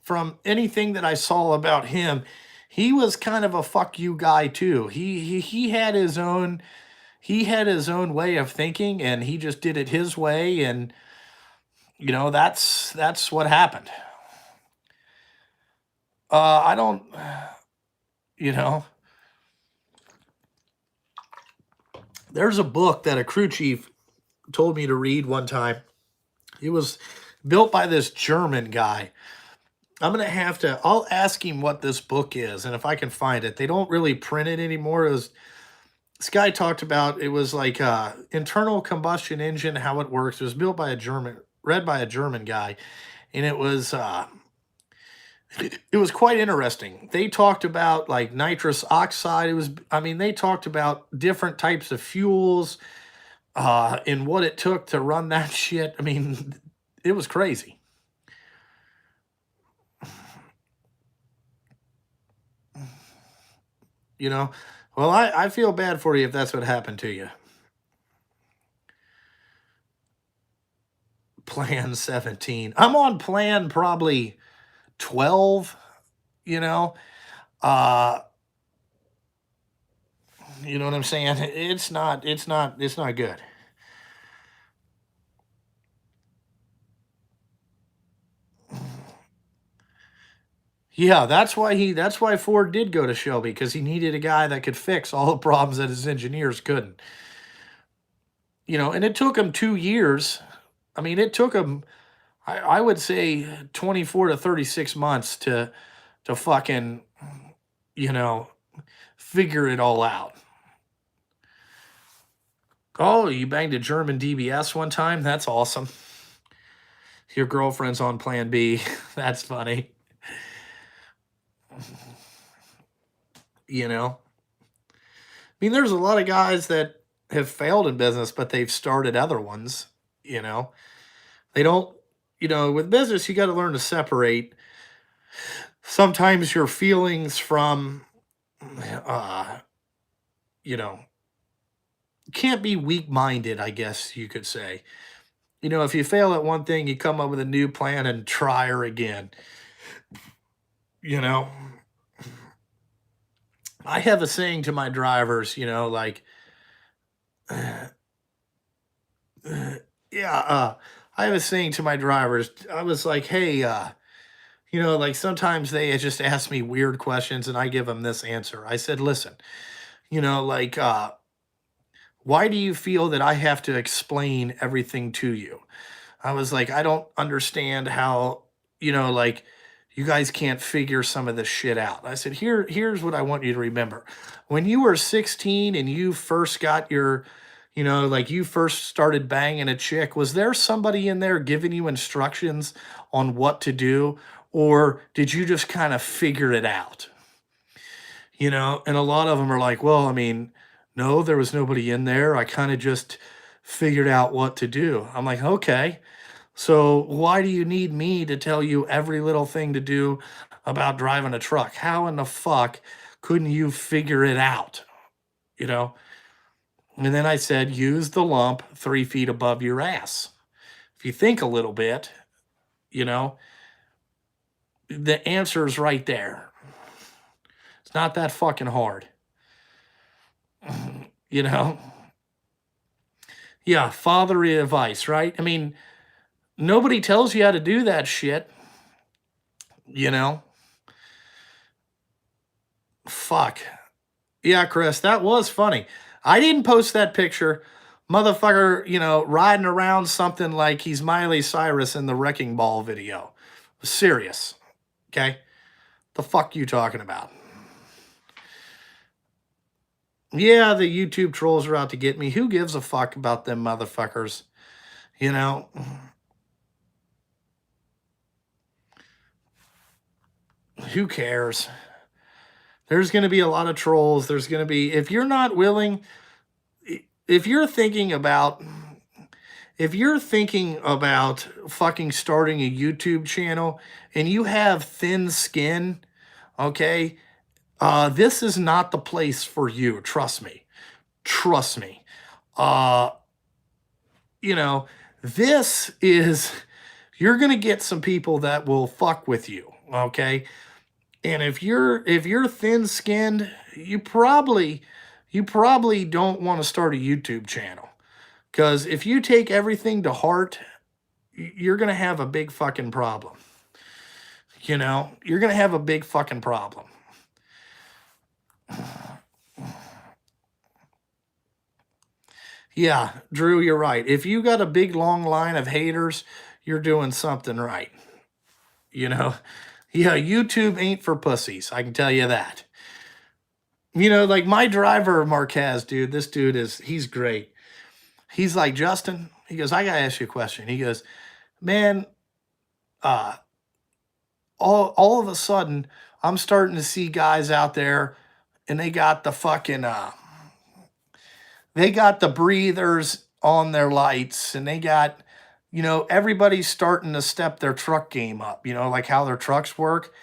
from anything that I saw about him, he was kind of a fuck you guy too. He had his own way of thinking, and he just did it his way, and that's what happened. I don't, you know, there's a book that a crew chief told me to read one time. It was built by this German guy. I'm gonna have to. I'll ask him what this book is, and if I can find it. They don't really print it anymore. It was this guy talked about. It was like internal combustion engine, how it works. It was built by a German, read by a German guy, and it was quite interesting. They talked about like nitrous oxide. It was, I mean, they talked about different types of fuels, and what it took to run that shit. I mean, it was crazy. You know, well, I feel bad for you if that's what happened to you. Plan 17. I'm on plan probably 12, you know. Uh, you know what I'm saying? It's not good. Yeah, that's why Ford did go to Shelby because he needed a guy that could fix all the problems that his engineers couldn't. And it took him 2 years. I mean, it took him I would say 24 to 36 months to fucking, you know, figure it all out. Oh, you banged a German DBS one time? That's awesome. Your girlfriend's on plan B. That's funny. You know, I mean, there's a lot of guys that have failed in business, but they've started other ones. You know, they don't, with business, you got to learn to separate sometimes your feelings from, uh, you know, can't be weak minded, I guess you could say. If you fail at one thing, you come up with a new plan and try her again. You know, I have a saying to my drivers, like, yeah, I have a saying to my drivers. I was like, hey, like sometimes they just ask me weird questions and I give them this answer. I said, listen, like, why do you feel that I have to explain everything to you? I was like, I don't understand how, like you guys can't figure some of this shit out. I said, here's what I want you to remember. When you were 16 and you first got your, like you first started banging a chick, was there somebody in there giving you instructions on what to do? Or did you just kind of figure it out? And a lot of them are like, well, I mean, no, there was nobody in there. I kind of just figured out what to do. I'm like, okay. So why do you need me to tell you every little thing to do about driving a truck? How in the fuck couldn't you figure it out? You know? And then I said, use the lump 3 feet above your ass. If you think a little bit, you know, the answer is right there. It's not that fucking hard. You know? Yeah, fatherly advice, right? I mean, nobody tells you how to do that shit, you know? Fuck. Yeah, Chris, that was funny. I didn't post that picture. Motherfucker, riding around something like he's Miley Cyrus in the Wrecking Ball video. Serious. Okay? The fuck you talking about? Yeah, the YouTube trolls are out to get me. Who gives a fuck about them motherfuckers? You know? Who cares? There's going to be a lot of trolls. There's going to be, if you're thinking about fucking starting a YouTube channel and you have thin skin, okay, this is not the place for you. Trust me. Trust me. Uh, you know, this is, you're going to get some people that will fuck with you, okay? And if you're thin skinned, you probably don't want to start a YouTube channel. Because if you take everything to heart, you're going to have a big fucking problem. You're going to have a big fucking problem. Yeah, Drew, you're right. If you got a big long line of haters, you're doing something right. You know, Yeah, YouTube ain't for pussies. I can tell you that. Like my driver, Marquez, dude, this dude he's great. He's like, Justin, he goes, I got to ask you a question. He goes, man, uh, all of a sudden, I'm starting to see guys out there and they got the fucking, they got the breathers on their lights and they got, everybody's starting to step their truck game up, like how their trucks work.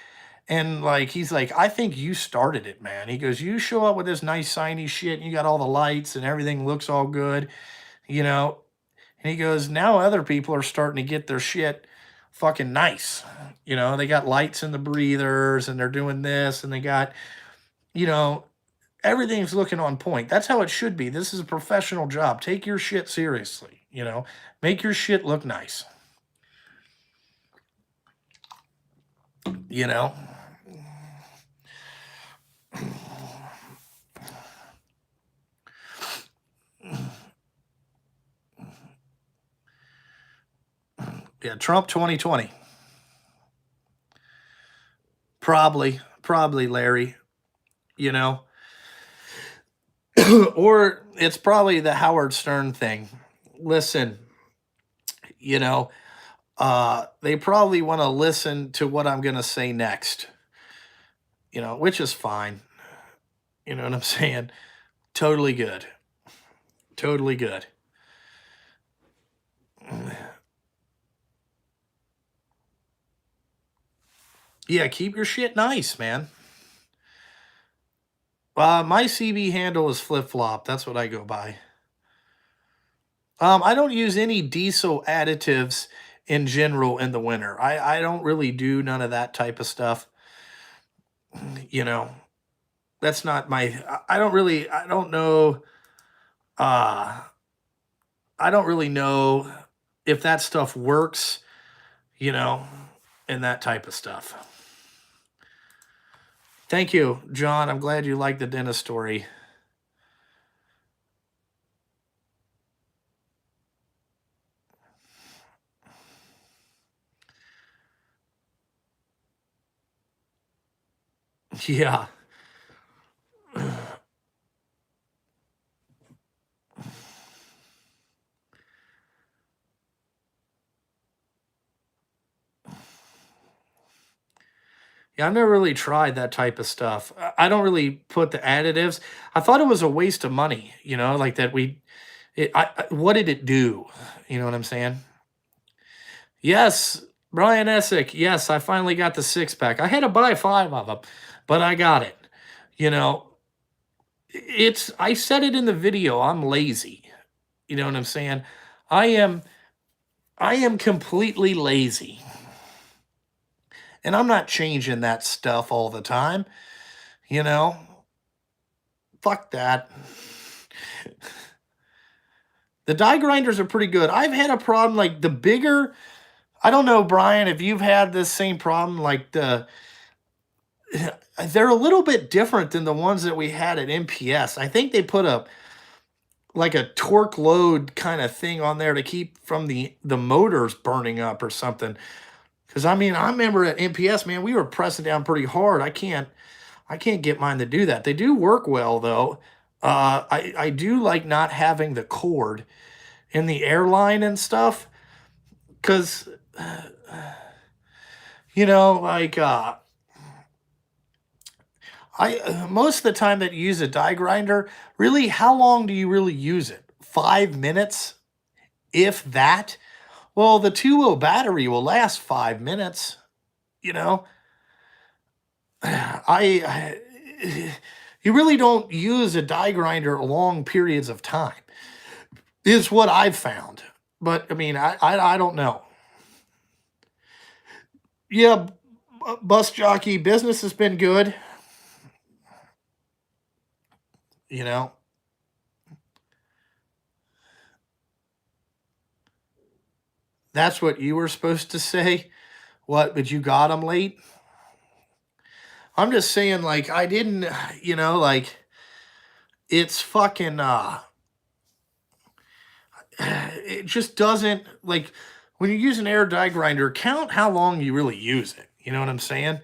And like he's like, I think you started it, man. He goes, you show up with this nice shiny shit, and you got all the lights and everything looks all good, you know. And he goes, now other people are starting to get their shit fucking nice. They got lights in the breathers and they're doing this and they got, you know, everything's looking on point. That's how it should be. This is a professional job. Take your shit seriously. Make your shit look nice. You know? Yeah, Trump 2020. Probably, Larry, you know. Or it's probably the Howard Stern thing. Listen, you know, they probably want to listen to what I'm going to say next, which is fine. You know what I'm saying? Totally good. Totally good. Yeah, keep your shit nice, man. My CB handle is flip flop. That's what I go by. I don't use any diesel additives in general in the winter. I don't really do none of that type of stuff. You know, that's not my. I don't really. I don't know. Uh, I don't really know if that stuff works. You know, and that type of stuff. Thank you, John. I'm glad you liked the dentist story. Yeah. Yeah, I've never really tried that type of stuff. I don't really put the additives. I thought it was a waste of money, like that what did it do? You know what I'm saying? Yes, Brian Essick. Yes, I finally got the six pack. I had to buy 5 of them, but I got it. You know, I said it in the video. I'm lazy. You know what I'm saying? I am I am completely lazy. And I'm not changing that stuff all the time, you know? Fuck that. The die grinders are pretty good. I've had a problem like the bigger, I don't know, Brian, if you've had this same problem, like they're a little bit different than the ones that we had at MPS. I think they put a torque load kind of thing on there to keep from the motors burning up or something. Because I mean, I remember at MPS, man, we were pressing down pretty hard. I can't get mine to do that. They do work well though. I do like not having the cord in the airline and stuff because like I most of the time that you use a die grinder, really, how long do you really use it? 5 minutes, if that. Well, the 2-wheel battery will last 5 minutes. You know, you really don't use a die grinder long periods of time. Is what I've found. But I mean, I don't know. Yeah, bus jockey business has been good. You know, that's what you were supposed to say. What? But you got them late. I'm just saying, like I didn't. Like it's fucking. It just doesn't like when you use an air die grinder. Count how long you really use it. You know what I'm saying?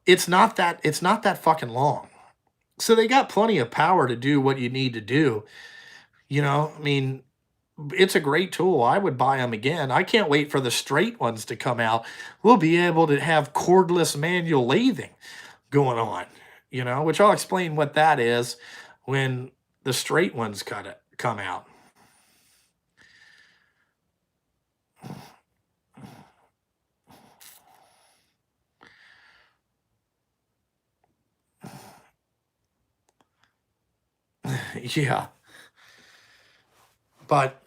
It's not that fucking long. So they got plenty of power to do what you need to do. You know, I mean, it's a great tool. I would buy them again. I can't wait for the straight ones to come out. We'll be able to have cordless manual lathing going on, you know, which I'll explain what that is when the straight ones come out. Yeah, but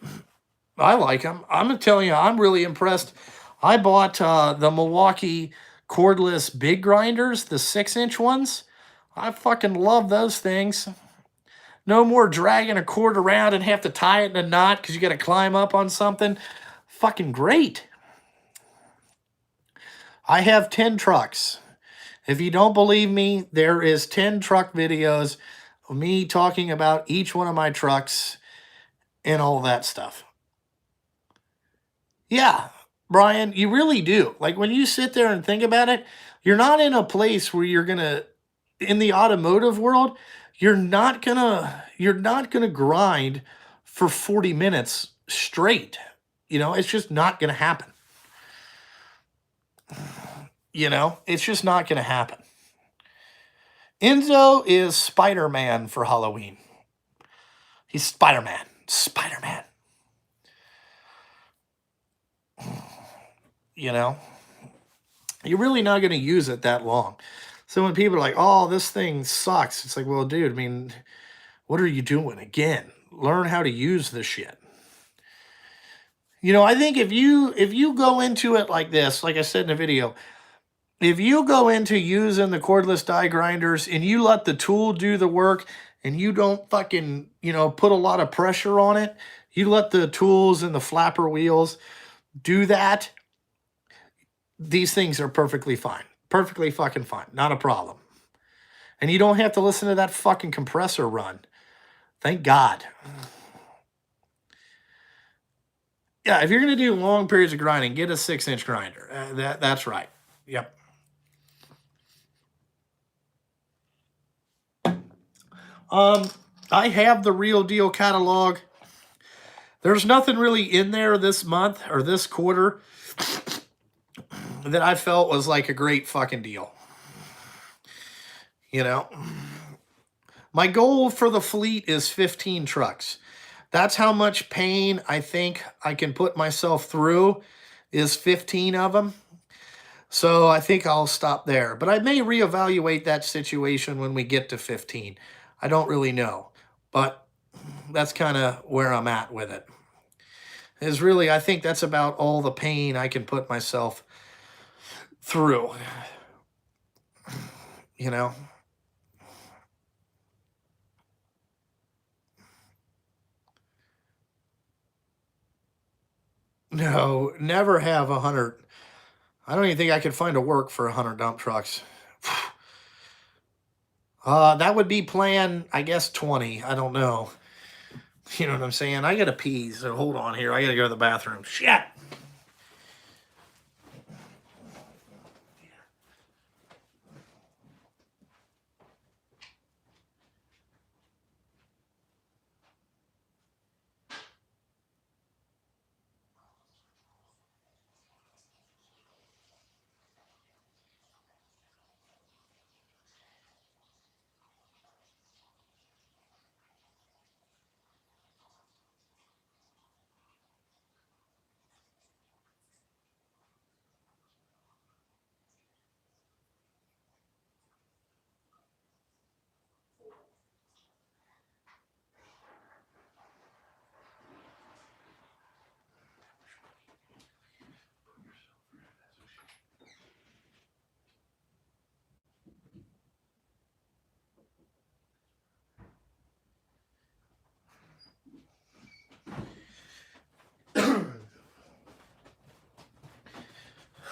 I like them. I'm gonna tell you, I'm really impressed. I bought the Milwaukee cordless big grinders, the 6-inch ones. I fucking love those things. No more dragging a cord around and have to tie it in a knot because you got to climb up on something. Fucking great. I have 10 trucks. If you don't believe me, there is 10 truck videos of me talking about each one of my trucks and all that stuff. Yeah, Brian, you really do. Like when you sit there and think about it, you're not in a place where you're going to in the automotive world, you're not going to grind for 40 minutes straight. You know, it's just not going to happen. You know, it's just not going to happen. Enzo is Spider-Man for Halloween. He's Spider-Man. Spider-Man. You know, you're really not going to use it that long. So when people are like, "Oh, this thing sucks," it's like, "Well, dude, I mean, what are you doing? Again, learn how to use the shit." You know, I think if you go into it like this, like I said in the video, if you go into using the cordless die grinders and you let the tool do the work and you don't fucking, put a lot of pressure on it, you let the tools and the flapper wheels do that, these things are perfectly fine. Perfectly fucking fine. Not a problem. And you don't have to listen to that fucking compressor run. Thank God. Yeah, if you're going to do long periods of grinding, get a 6-inch grinder. That's right. Yep. I have the Real Deal catalog. There's nothing really in there this month or this quarter that I felt was like a great fucking deal. You know, my goal for the fleet is 15 trucks. That's how much pain I think I can put myself through is 15 of them. So I think I'll stop there. But I may reevaluate that situation when we get to 15. I don't really know. But that's kind of where I'm at with it. Is really, I think that's about all the pain I can put myself through. You know? No, never have 100. I don't even think I could find a work for 100 dump trucks. That would be plan, I guess, 20. I don't know. You know what I'm saying? I gotta pee, so hold on here. I gotta go to the bathroom. Shit.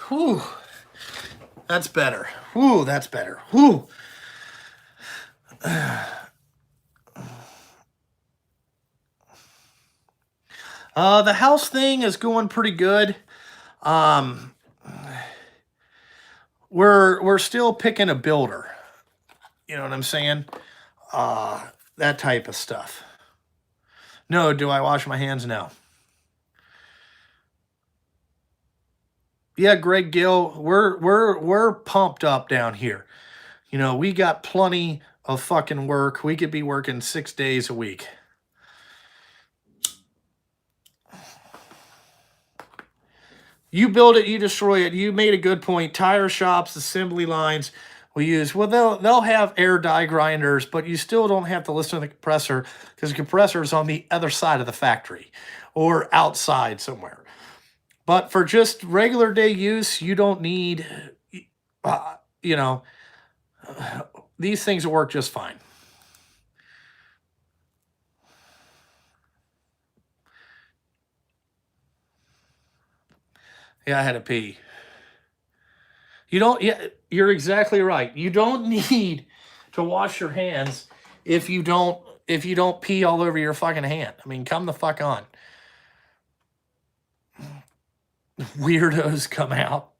Whew. That's better. Whew, that's better. Whew. The house thing is going pretty good. Um, we're still picking a builder. You know what I'm saying? Uh, that type of stuff. No, do I wash my hands? No. Yeah, Greg Gill, we're pumped up down here. You know, we got plenty of fucking work. We could be working 6 days a week. You build it, you destroy it. You made a good point. Tire shops, assembly lines we use. Well, they'll have air die grinders, but you still don't have to listen to the compressor because the compressor is on the other side of the factory or outside somewhere. But for just regular day use, you don't need, you know, these things will work just fine. Yeah, I had to pee. You don't. Yeah, you're exactly right. You don't need to wash your hands if you don't pee all over your fucking hand. I mean, come the fuck on. Weirdos come out.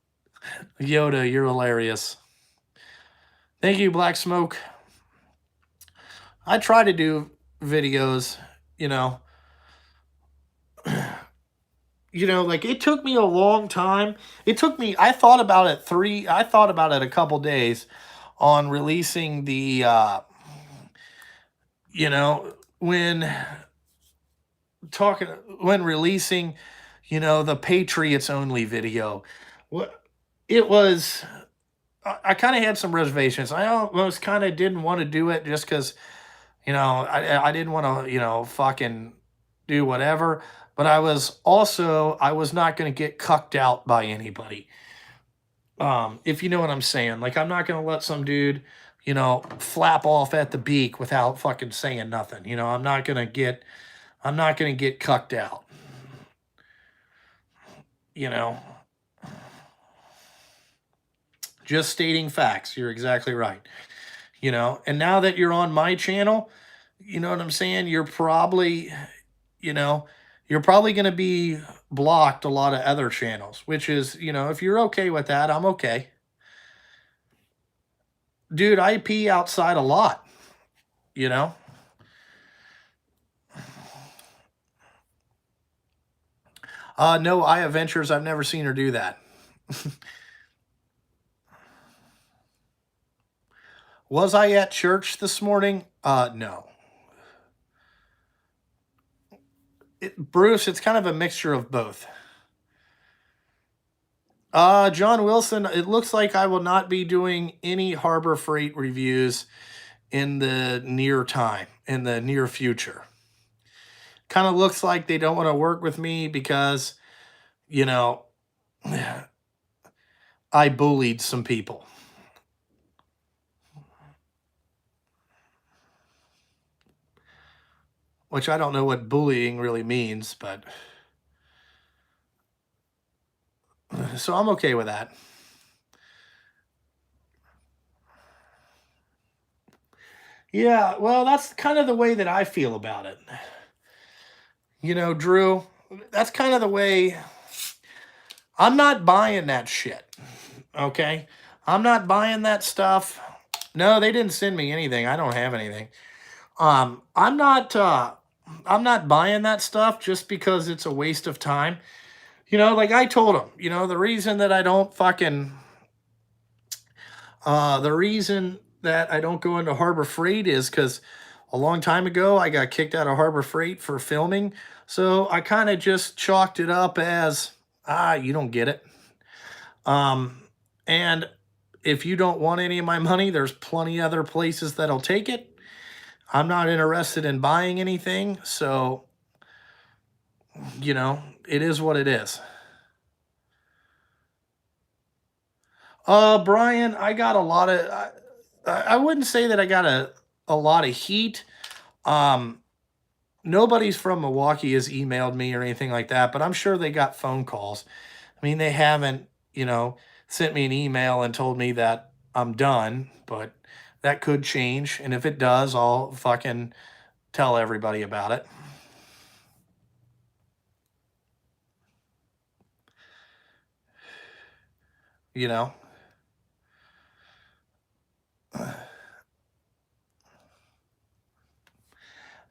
Yoda, you're hilarious. Thank you, Black Smoke. I try to do videos, you know. Like it took me a long time. It took me I thought about it a couple days on releasing the you know, when talking when releasing, the Patriots only video. What it was I kind of had some reservations. I almost kind of didn't want to do it just because, I didn't want to, fucking do whatever. But I was not going to get cucked out by anybody. If you know what I'm saying. Like, I'm not going to let some dude, flap off at the beak without fucking saying nothing. I'm not going to get cucked out, you know, just stating facts. You're exactly right. And now that you're on my channel, you know what I'm saying? You know, you're probably going to be blocked a lot of other channels, which is, if you're okay with that, I'm okay. Dude, I pee outside a lot, you know? No, I have ventures. I've never seen her do that. Was I at church this morning? No. Bruce, it's kind of a mixture of both. John Wilson, it looks like I will not be doing any Harbor Freight reviews in the in the near future. Kind of looks like they don't want to work with me because, you know, I bullied some people. Which I don't know what bullying really means, but so I'm okay with that. Yeah, well, that's kind of the way that I feel about it. Drew, that's kind of the way I'm not buying that shit. Okay? I'm not buying that stuff. No, they didn't send me anything. I don't have anything. I'm not buying that stuff just because it's a waste of time. Like I told him, the reason that I don't fucking the reason that I don't go into Harbor Freight is because a long time ago I got kicked out of Harbor Freight for filming. So I kind of just chalked it up as you don't get it. And if you don't want any of my money, there's plenty other places that'll take it. I'm not interested in buying anything, so it is what it is. Brian, I got a lot of I wouldn't say that I got a lot of heat. Nobody's from Milwaukee has emailed me or anything like that, but I'm sure they got phone calls. I mean, they haven't, sent me an email and told me that I'm done, but that could change. And if it does, I'll fucking tell everybody about it. You know?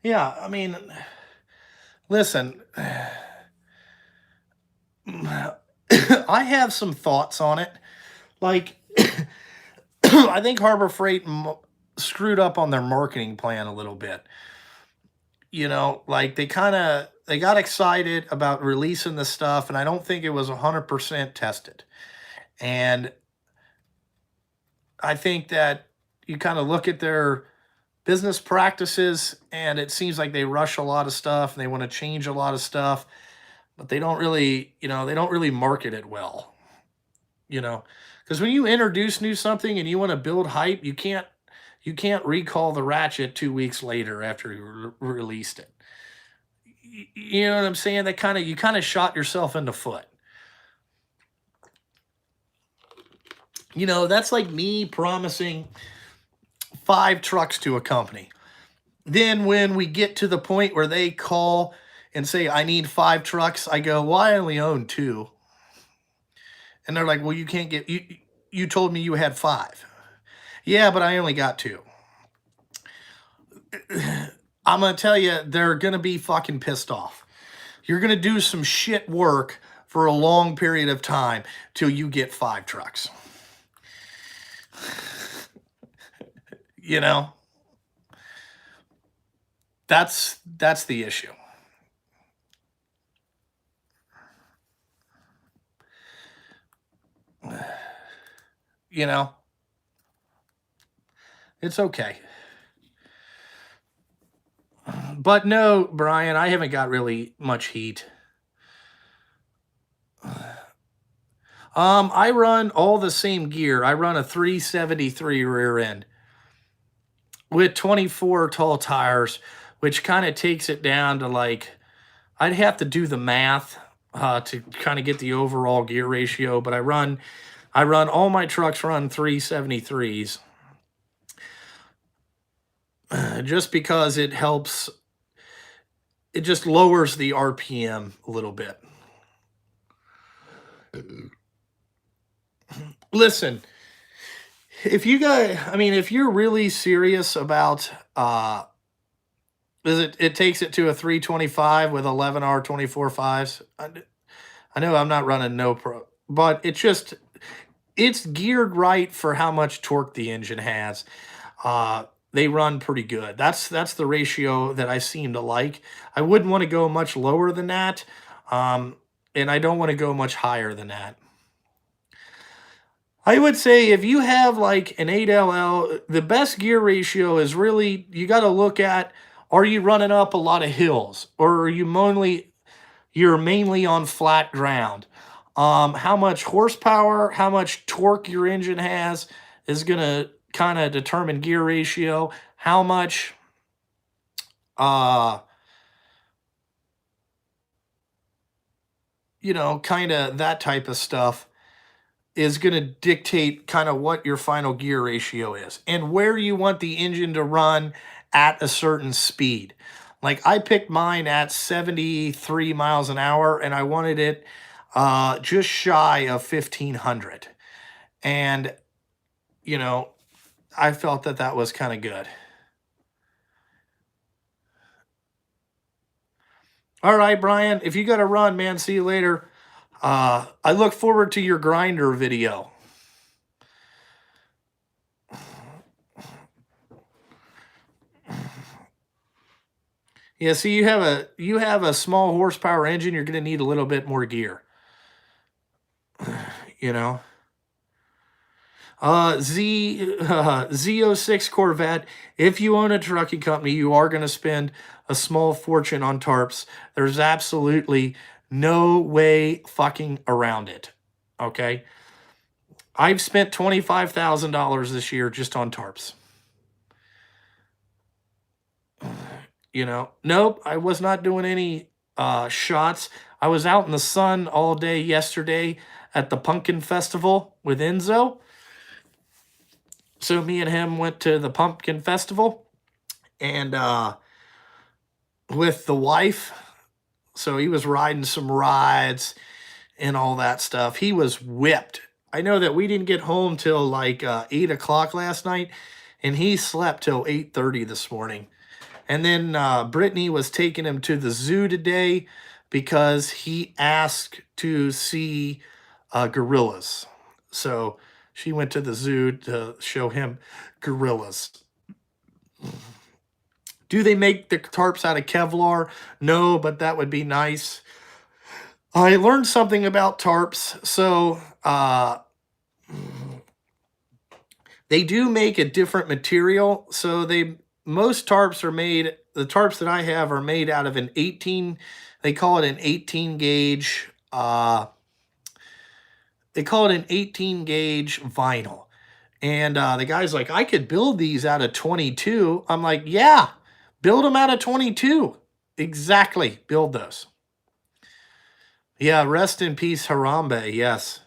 Yeah, I mean, listen, I have some thoughts on it. Like, I think Harbor Freight screwed up on their marketing plan a little bit. Like they got excited about releasing the stuff, and I don't think it was 100% tested. And I think that you kind of look at their business practices, and it seems like they rush a lot of stuff and they want to change a lot of stuff, but they don't really market it well. you know because when you introduce new something and you want to build hype, you can't recall the ratchet 2 weeks later after you released it. You know what I'm saying? That kind of you kind of shot yourself in the foot. That's like me promising 5 trucks to a company. Then when we get to the point where they call and say I need 5 trucks, I go, well, I only own 2. And they're like, well, you can't get you told me you had 5. Yeah, but I only got 2. I'm gonna tell you, they're gonna be fucking pissed off. You're gonna do some shit work for a long period of time till you get 5 trucks. You know, that's the issue. You know, it's okay. But no, Brian, I haven't got really much heat. I run all the same gear. I run a 373 rear end with 24 tall tires, which kind of takes it down to like, I'd have to do the math to kind of get the overall gear ratio, but I run all my trucks run 373s just because it helps. It just lowers the RPM a little bit. Listen, if you're really serious about, it takes it to a 325 with 11R 24 fives. I know I'm not running no pro, but it's geared right for how much torque the engine has. They run pretty good. That's the ratio that I seem to like. I wouldn't want to go much lower than that, and I don't want to go much higher than that. I would say if you have like an 8LL, the best gear ratio is really you got to look at, are you running up a lot of hills, or are you're mainly on flat ground? How much horsepower, how much torque your engine has is going to kind of determine gear ratio. How much uh kind of that type of stuff is going to dictate kind of what your final gear ratio is and where you want the engine to run at a certain speed. Like I picked mine at 73 miles an hour and I wanted it just shy of 1500. And, you know, I felt that that was kind of good. All right, Brian, if you got to run, man, see you later. I look forward to your grinder video. Yeah, see, you have a small horsepower engine. You're going to need a little bit more gear. You know, Z06 Corvette. If you own a trucking company, you are going to spend a small fortune on tarps. There's absolutely no way fucking around it. Okay, I've spent $25,000 this year just on tarps. Nope, I was not doing any shots. I was out in the sun all day yesterday at the Pumpkin Festival with Enzo. So me and him went to the Pumpkin Festival and with the wife. So he was riding some rides and all that stuff. He was whipped. I know that we didn't get home till like 8 o'clock last night, and he slept till 8:30 this morning. And then Brittany was taking him to the zoo today because he asked to see gorillas. So she went to the zoo to show him gorillas. Do they make the tarps out of Kevlar? No, but that would be nice. I learned something about tarps. So they do make a different material. So most tarps are made, the tarps that I have are made out of an 18, they call it an 18 gauge, they call it an 18 gauge vinyl. And the guy's like, I could build these out of 22. I'm like, yeah, build them out of 22. Exactly. Build those. Yeah, rest in peace, Harambe. Yes.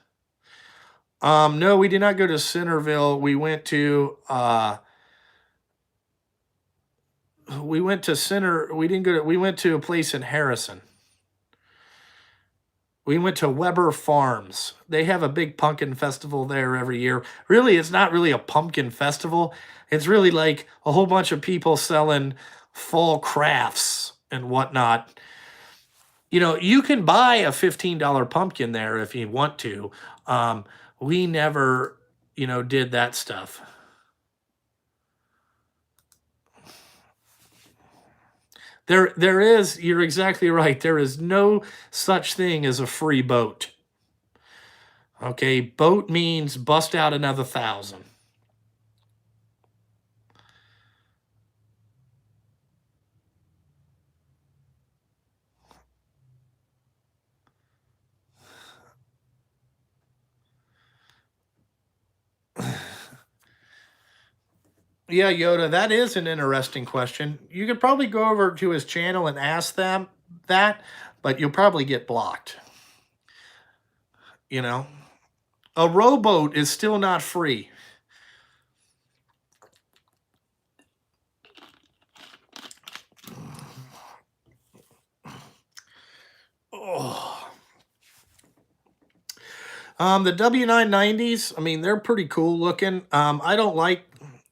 No, we did not go to Centerville. We went to Center. We didn't go to. We went to a place in Harrison. We went to Weber Farms. They have a big pumpkin festival there every year. Really, it's not really a pumpkin festival. It's really like a whole bunch of people selling fall crafts and whatnot. You know, you can buy a $15 pumpkin there if you want to. We never, did that stuff. There is, you're exactly right. There is no such thing as a free boat. Okay, boat means bust out another 1,000. Yeah, Yoda, that is an interesting question. You could probably go over to his channel and ask them that, but you'll probably get blocked. You know, a rowboat is still not free. Oh. The W990s, I mean, they're pretty cool looking. I don't like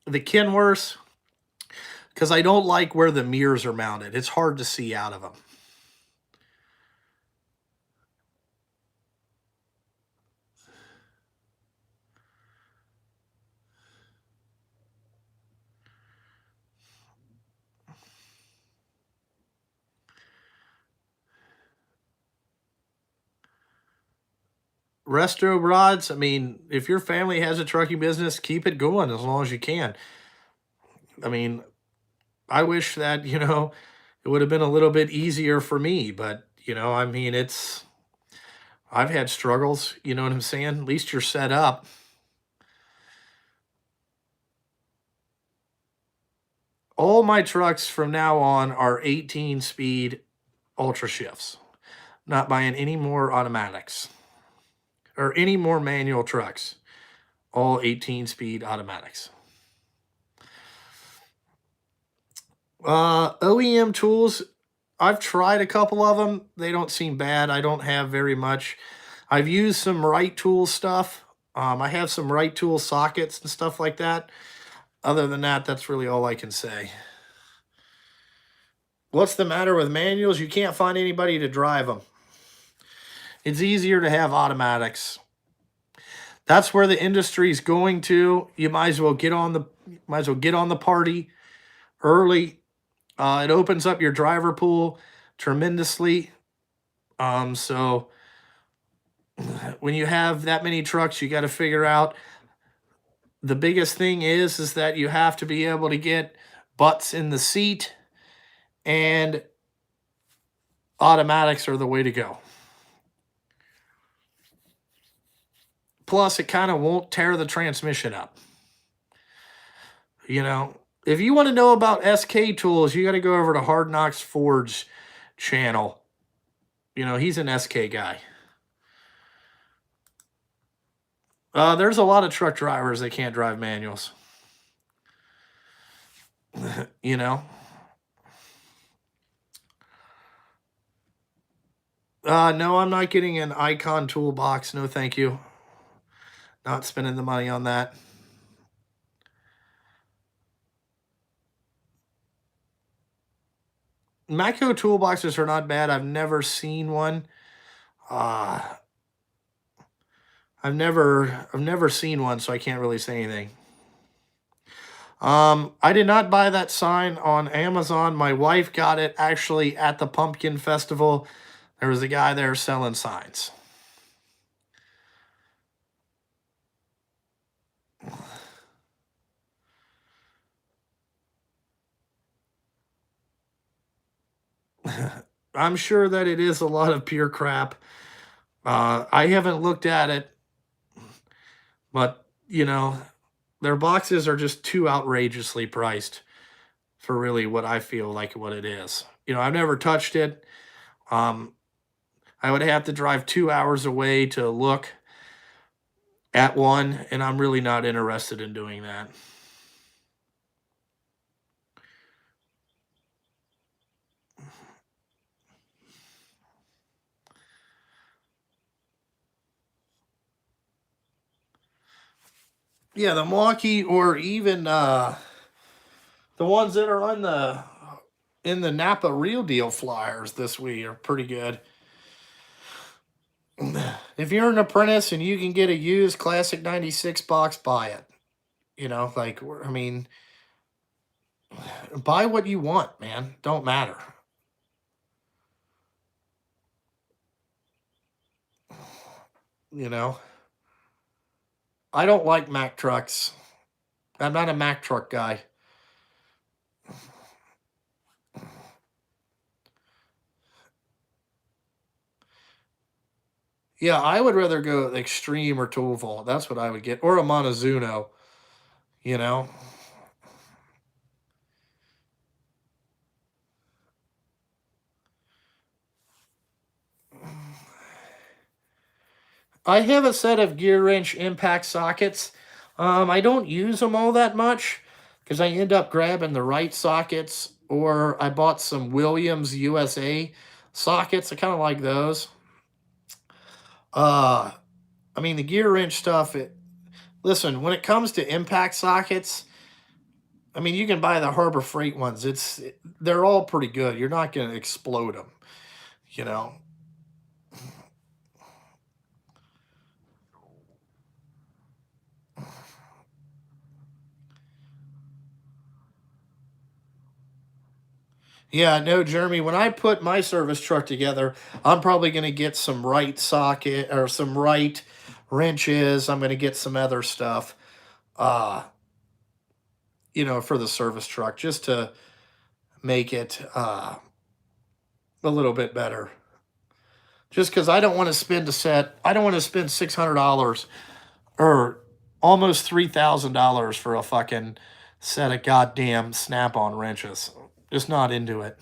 the Kenworths because I don't like where the mirrors are mounted. It's hard to see out of them. Resto rods, I mean, if your family has a trucking business, keep it going as long as you can. I mean, I wish that, it would have been a little bit easier for me, but, I mean, I've had struggles, you know what I'm saying? At least you're set up. All my trucks from now on are 18 speed ultra shifts. Not buying any more automatics or any more manual trucks. All 18 speed automatics. OEM tools, I've tried a couple of them. They don't seem bad. I don't have very much. I've used some right tool stuff. I have some right tool sockets and stuff like that. Other than that, that's really all I can say. What's the matter with manuals? You can't find anybody to drive them. It's easier to have automatics. That's where the industry's going to. You might as well get on the party early. It opens up your driver pool tremendously. So when you have that many trucks, you got to figure out the biggest thing is that you have to be able to get butts in the seat, and automatics are the way to go. Plus, it kind of won't tear the transmission up. If you want to know about SK tools, you got to go over to Hard Knocks Ford's channel. He's an SK guy. There's a lot of truck drivers that can't drive manuals. No, I'm not getting an Icon toolbox. No, thank you. Not spending the money on that. Matco toolboxes are not bad. I've never seen one. Uh, I've never seen one, so I can't really say anything. I did not buy that sign on Amazon. My wife got it actually at the pumpkin festival. There was a guy there selling signs. I'm sure that it is a lot of pure crap. I haven't looked at it, but their boxes are just too outrageously priced for really what I feel like what it is. I've never touched it. Um, I would have to drive 2 hours away to look at one, and I'm really not interested in doing that. Yeah, the Milwaukee or even the ones that are on the in the Napa Real Deal flyers this week are pretty good. If you're an apprentice and you can get a used classic 96 box, buy it. I mean, buy what you want, man. Don't matter. You know, I don't like Mack trucks. I'm not a Mack truck guy. Yeah, I would rather go Extreme or Tool Vault. That's what I would get. Or a Montezuno, you know. I have a set of gear wrench impact sockets. I don't use them all that much because I end up grabbing the right sockets, or I bought some Williams USA sockets. I kind of like those. Uh, I mean, the gear wrench stuff, listen, when it comes to impact sockets, I mean, you can buy the Harbor Freight ones. They're all pretty good. You're not going to explode them, you know. Yeah, no, Jeremy, when I put my service truck together, I'm probably going to get some right socket or some right wrenches. I'm going to get some other stuff, uh, for the service truck just to make it a little bit better. Just because I don't want to spend $600 or almost $3,000 for a fucking set of goddamn snap on wrenches. Just not into it.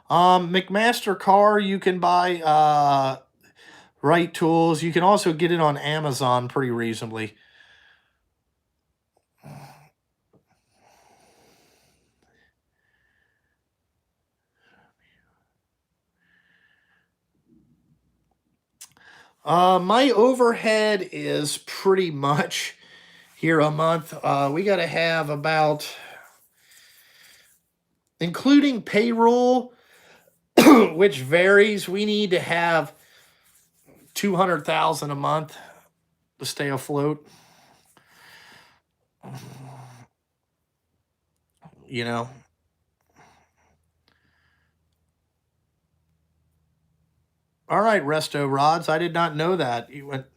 McMaster car, you can buy right tools. You can also get it on Amazon pretty reasonably. My overhead is pretty much here a month. We got to have about, including payroll, which varies. We need to have 200,000 a month to stay afloat. You know. All right, Resto Rods. I did not know that. You went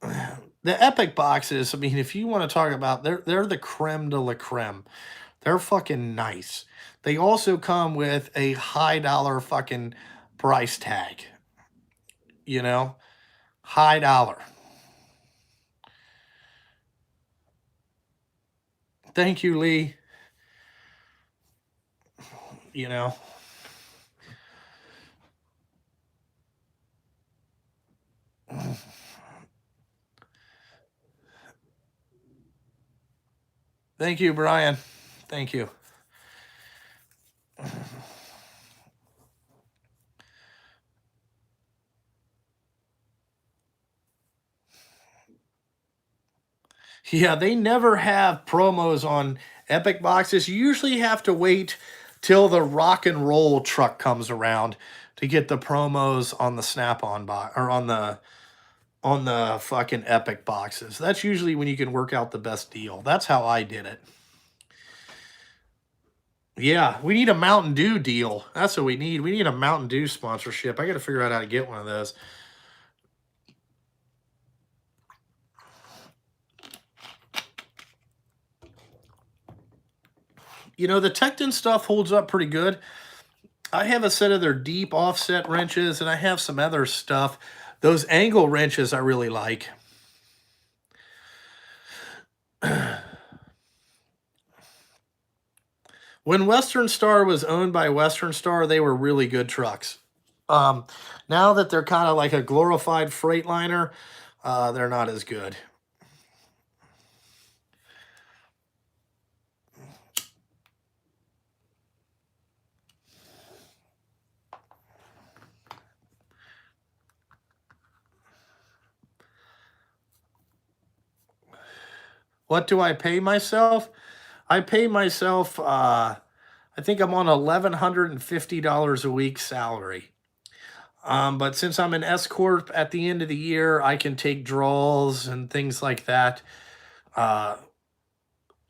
the Epic boxes. I mean, if you want to talk about, they're the creme de la creme. They're fucking nice. They also come with a high dollar fucking price tag. You know, high dollar. Thank you, Lee. You know, thank you, Brian. Thank you. Yeah, they never have promos on Epic boxes. You usually have to wait till the rock and roll truck comes around to get the promos on the Snap-on box or on the fucking Epic boxes. That's usually when you can work out the best deal. That's how I did it. Yeah, we need a Mountain Dew deal. That's what we need. We need a Mountain Dew sponsorship. I got to figure out how to get one of those. You know, the Tecton stuff holds up pretty good. I have a set of their deep offset wrenches, and I have some other stuff. Those angle wrenches I really like. When Western Star was owned by Western Star, they were really good trucks. Um, Now that they're kind of like a glorified Freightliner, they're not as good. What do I pay myself? I pay myself, I think I'm on $1,150 a week salary. But since I'm an S Corp at the end of the year, I can take draws and things like that. Uh,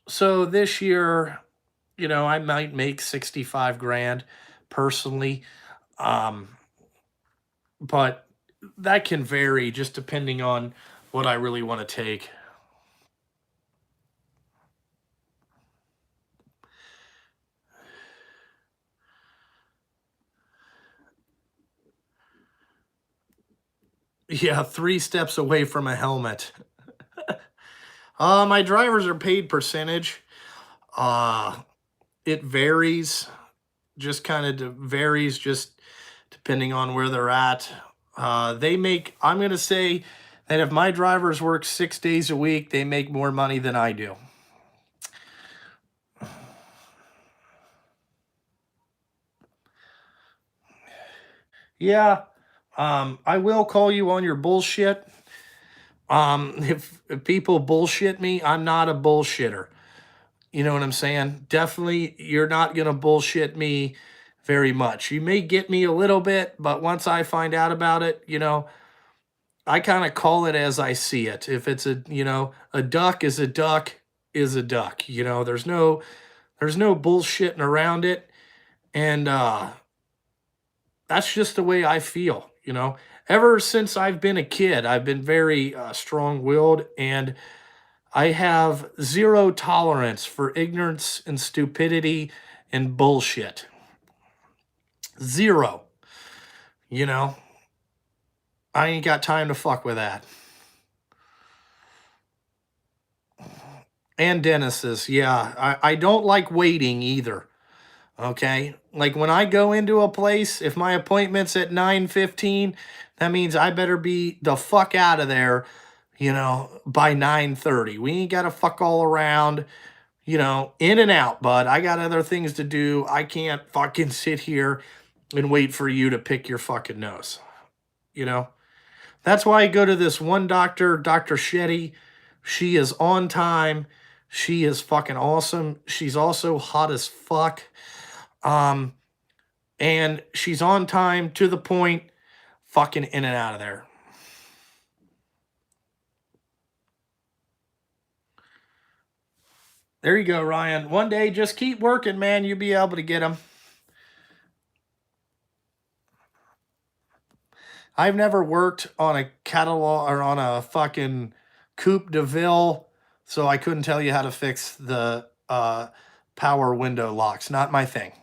so this year, you know, I might make 65 grand personally. Um, but that can vary just depending on what I really want to take. Yeah, 3 steps away from a helmet. My drivers are paid percentage. Uh, it varies, just kind of varies just depending on where they're at. They make, I'm going to say that if my drivers work 6 days a week, they make more money than I do. Yeah, I will call you on your bullshit. If people bullshit me, I'm not a bullshitter. You know what I'm saying? Definitely, you're not going to bullshit me very much. You may get me a little bit, but once I find out about it, you know, I kind of call it as I see it. If it's a, you know, a duck is a duck is a duck. You know, there's no bullshitting around it. And that's just the way I feel, you know. Ever since I've been a kid, I've been very strong-willed, and I have zero tolerance for ignorance and stupidity and bullshit. Zero. You know, I ain't got time to fuck with that. And dentists, yeah. I don't like waiting either. Okay? Like when I go into a place, if my appointment's at 9:15, that means I better be the fuck out of there, you know, by 9:30. We ain't got to fuck all around, you know, in and out, bud. I got other things to do. I can't fucking sit here and wait for you to pick your fucking nose, you know? That's why I go to this one doctor, Dr. Shetty. She is on time. She is fucking awesome. She's also hot as fuck. Um, and she's on time to the point, fucking in and out of there. There you go, Ryan. One day, just keep working, man. You'll be able to get them. I've never worked on a catalog or on a fucking Coupe de Ville, so I couldn't tell you how to fix the power window locks. Not my thing.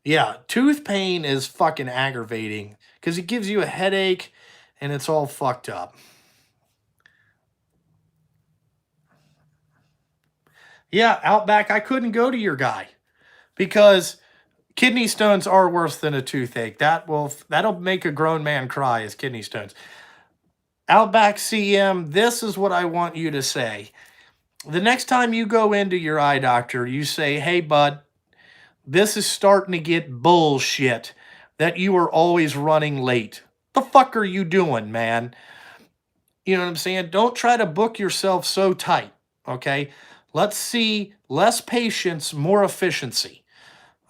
Yeah, tooth pain is fucking aggravating because it gives you a headache and it's all fucked up. Yeah, Outback, I couldn't go to your guy because kidney stones are worse than a toothache. That'll make a grown man cry is kidney stones. Outback CM, this is what I want you to say. The next time you go into your eye doctor, you say, "Hey bud, this is starting to get bullshit that you are always running late. The fuck are you doing, man? You know what I'm saying? Don't try to book yourself so tight. Okay. Let's see less patience, more efficiency.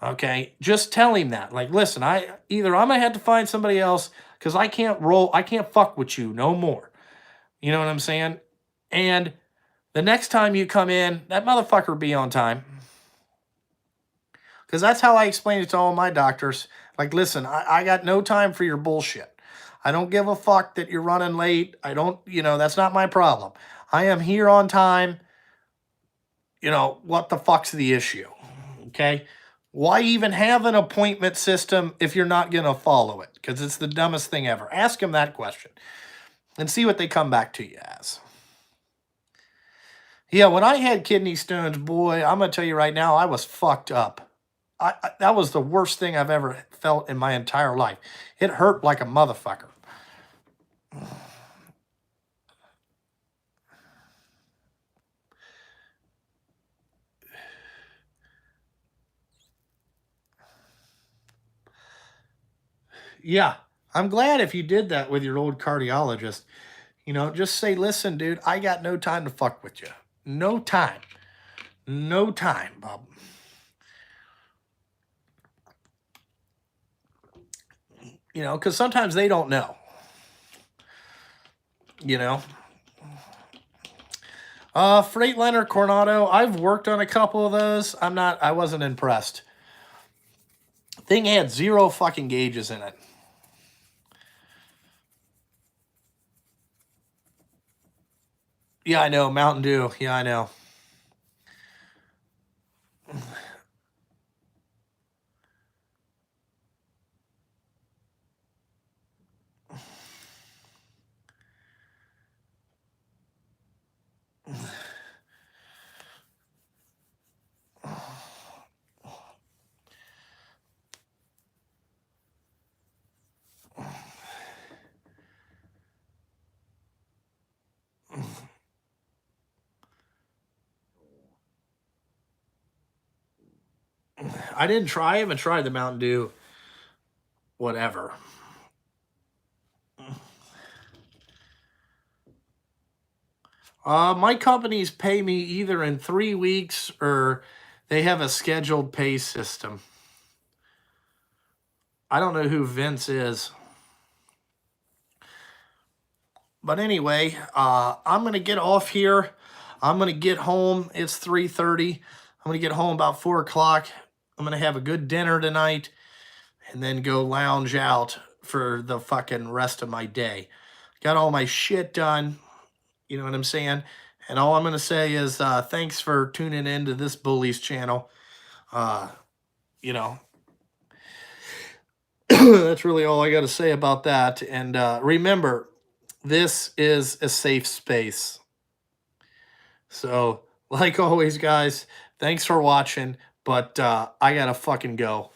Okay. Just tell him that. Like, listen, I'm gonna have to find somebody else because I can't fuck with you no more. You know what I'm saying? And the next time you come in, that motherfucker be on time. Because that's how I explain it to all my doctors. Like, listen, I got no time for your bullshit. I don't give a fuck that you're running late. I don't, that's not my problem. I am here on time. What the fuck's the issue? Okay. Why even have an appointment system if you're not going to follow it? Because it's the dumbest thing ever. Ask them that question and see what they come back to you as. Yeah, when I had kidney stones, boy, I'm going to tell you right now, I was fucked up. That was the worst thing I've ever felt in my entire life. It hurt like a motherfucker. Yeah, I'm glad if you did that with your old cardiologist. Just say, listen, dude, I got no time to fuck with you. No time. No time, Bob. Because sometimes they don't know. You know. Freightliner Coronado, I've worked on a couple of those. I wasn't impressed. Thing had 0 fucking gauges in it. Yeah, I know. Mountain Dew. Yeah, I know. I didn't try. I haven't tried the Mountain Dew. Whatever. My companies pay me either in 3 weeks or they have a scheduled pay system. I don't know who Vince is. But anyway, I'm going to get off here. I'm going to get home. It's 3:30. I'm going to get home about 4 o'clock. I'm going to have a good dinner tonight and then go lounge out for the fucking rest of my day. Got all my shit done. You know what I'm saying? And all I'm going to say is thanks for tuning in to this Bullies channel. Uh, you know, that's really all I got to say about that. And remember, this is a safe space. So, like always, guys, thanks for watching. But I got to fucking go.